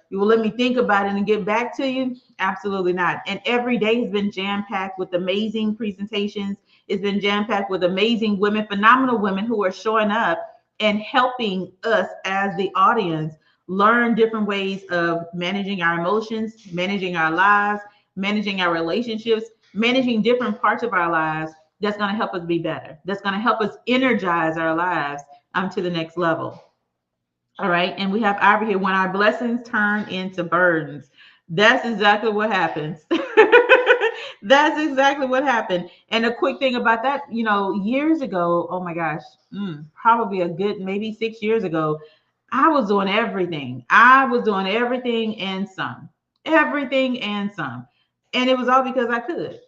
Speaker 3: you will let me think about it and get back to you. Absolutely not. And every day has been jam-packed with amazing presentations. It's been jam-packed with amazing women, phenomenal women who are showing up and helping us as the audience learn different ways of managing our emotions, managing our lives, managing our relationships, managing different parts of our lives that's going to help us be better. That's going to help us energize our lives to the next level. All right. And we have Ivy here. When our blessings turn into burdens, that's exactly what happens. That's exactly what happened. And a quick thing about that, years ago, oh my gosh, probably a good maybe 6 years ago, I was doing everything. I was doing everything and some, everything and some. And it was all because I could.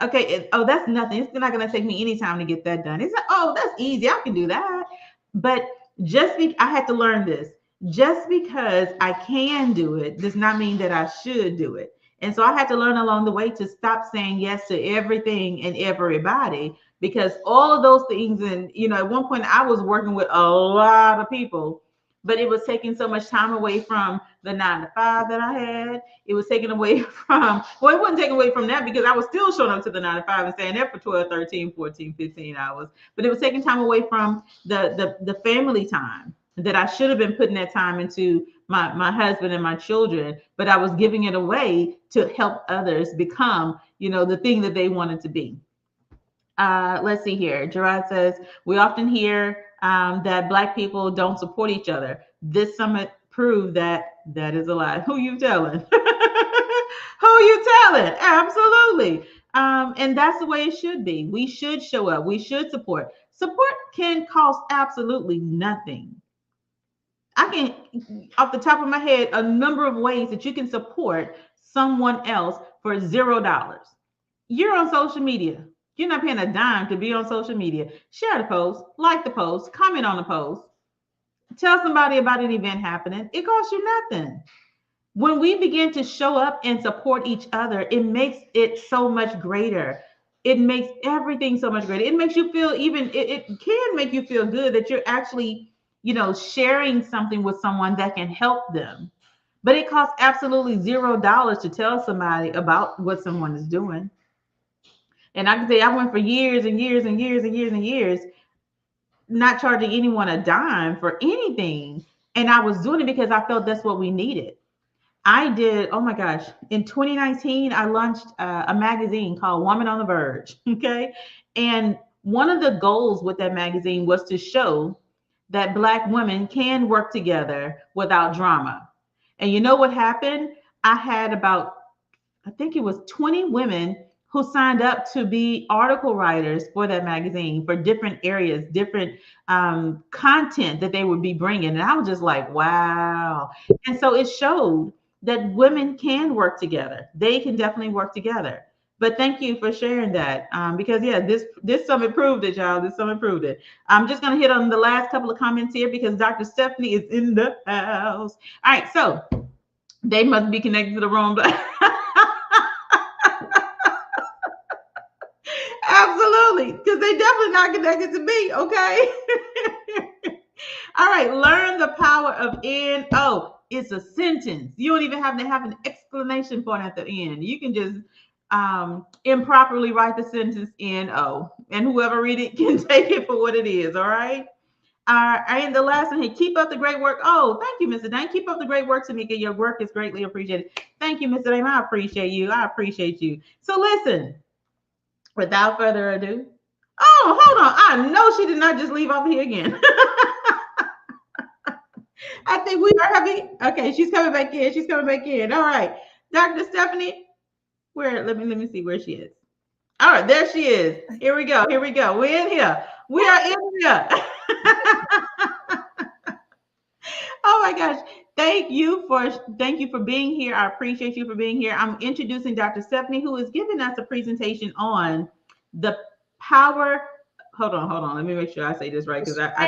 Speaker 3: Okay. That's nothing. It's not going to take me any time to get that done. It's like, oh, that's easy. I can do that. But I had to learn this. Just because I can do it does not mean that I should do it. And so I had to learn along the way to stop saying yes to everything and everybody because all of those things. And, at one point I was working with a lot of people, but it was taking so much time away from the 9 to 5 that I had. It was taken away from, well, it wasn't taken away from that because I was still showing up to the 9 to 5 and staying there for 12, 13, 14, 15 hours. But it was taking time away from the family time that I should have been putting that time into my husband and my children, but I was giving it away to help others become, the thing that they wanted to be. Let's see here. Gerard says, we often hear that Black people don't support each other. This summit proved that is a lie. Who you telling? Who you telling? Absolutely. And that's the way it should be. We should show up. We should support. Support can cost absolutely nothing. I can, off the top of my head, a number of ways that you can support someone else for $0. You're on social media. You're not paying a dime to be on social media. Share the post, like the post, comment on the post, tell somebody about an event happening. It costs you nothing. When we begin to show up and support each other, it makes it so much greater. It makes everything so much greater. It makes you feel it can make you feel good that you're actually, sharing something with someone that can help them. But it costs absolutely $0 to tell somebody about what someone is doing. And I can say I went for years and years and years and years and years, not charging anyone a dime for anything. And I was doing it because I felt that's what we needed. I did, oh my gosh, in 2019, I launched a magazine called Woman on the Verge. Okay. And one of the goals with that magazine was to show that Black women can work together without drama. And you know what happened? I had about, I think it was 20 women who signed up to be article writers for that magazine for different areas, different content that they would be bringing. And I was just like, wow. And so it showed that women can work together. They can definitely work together. But thank you for sharing that because, yeah, this summit proved it, y'all. This summit proved it. I'm just going to hit on the last couple of comments here because Dr. Stephanie is in the house. All right, so they must be connected to the wrong. Absolutely, because they definitely not connected to me, okay? All right, learn the power of N-O. It's a sentence. You don't even have to have an exclamation point at the end. You can just improperly write the sentence N-O, and whoever read it can take it for what it is, all right? And the last one here, keep up the great work. Oh, thank you, Mr. Dane. Keep up the great work, Tameka. Your work is greatly appreciated. Thank you, Mr. Dane. I appreciate you. I appreciate you. So listen, without further ado, oh, hold on. I know she did not just leave over here again. I think we are having, okay, she's coming back in. She's coming back in. All right. Dr. Stephanie, let me see where she is. All right, there she is. Here we go. Here we go. We're in here. We are in here. Oh my gosh. Thank you for being here. I appreciate you for being here. I'm introducing Dr. Stephanie, who is giving us a presentation on the power. Hold on. Let me make sure I say this right, because I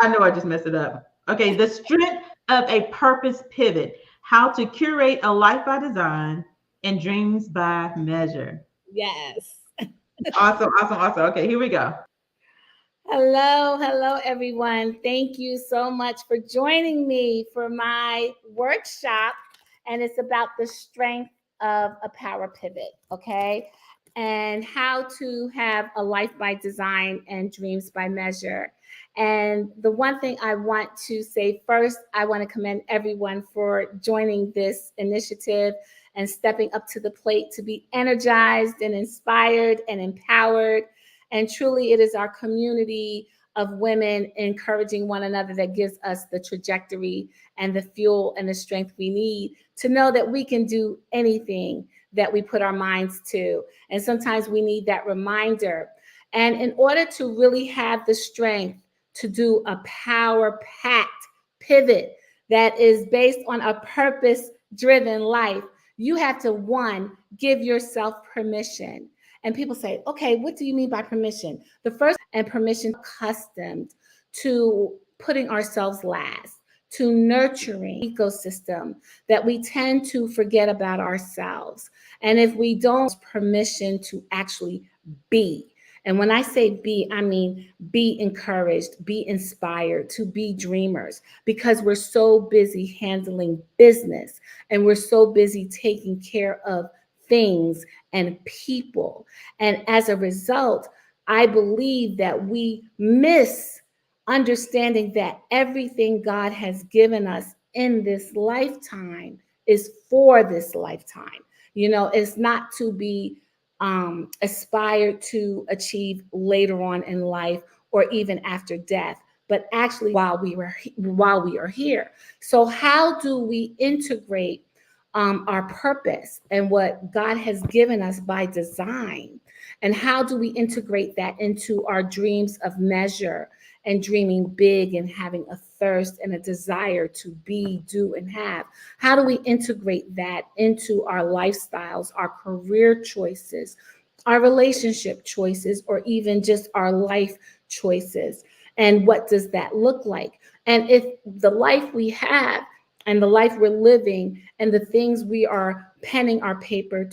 Speaker 3: know I just messed it up. Okay, the strength of a purpose pivot, how to curate a life by design and dreams by measure.
Speaker 9: Yes.
Speaker 3: Awesome. Okay, here we go.
Speaker 9: Hello, everyone. Thank you so much for joining me for my workshop. And it's about the strength of a power pivot, okay? And how to have a life by design and dreams by measure. And the one thing I want to say first, I want to commend everyone for joining this initiative and stepping up to the plate to be energized and inspired and empowered. And truly, it is our community of women encouraging one another that gives us the trajectory and the fuel and the strength we need to know that we can do anything that we put our minds to. And sometimes we need that reminder. And in order to really have the strength to do a power-packed pivot that is based on a purpose-driven life, you have to, one, give yourself permission. And people say, okay, what do you mean by permission? The first, and permission, accustomed to putting ourselves last, to nurturing ecosystem that we tend to forget about ourselves. And if we don't, permission to actually be. And when I say be, I mean be encouraged, be inspired, to be dreamers, because we're so busy handling business and we're so busy taking care of things and people. And as a result, I believe that we miss understanding that everything God has given us in this lifetime is for this lifetime. You know, it's not to be aspired to achieve later on in life or even after death, but actually while we are here. So how do we integrate our purpose and what God has given us by design? And how do we integrate that into our dreams of measure and dreaming big and having a thirst and a desire to be, do, and have? How do we integrate that into our lifestyles, our career choices, our relationship choices, or even just our life choices? And what does that look like? And if the life we have and the life we're living and the things we are penning our paper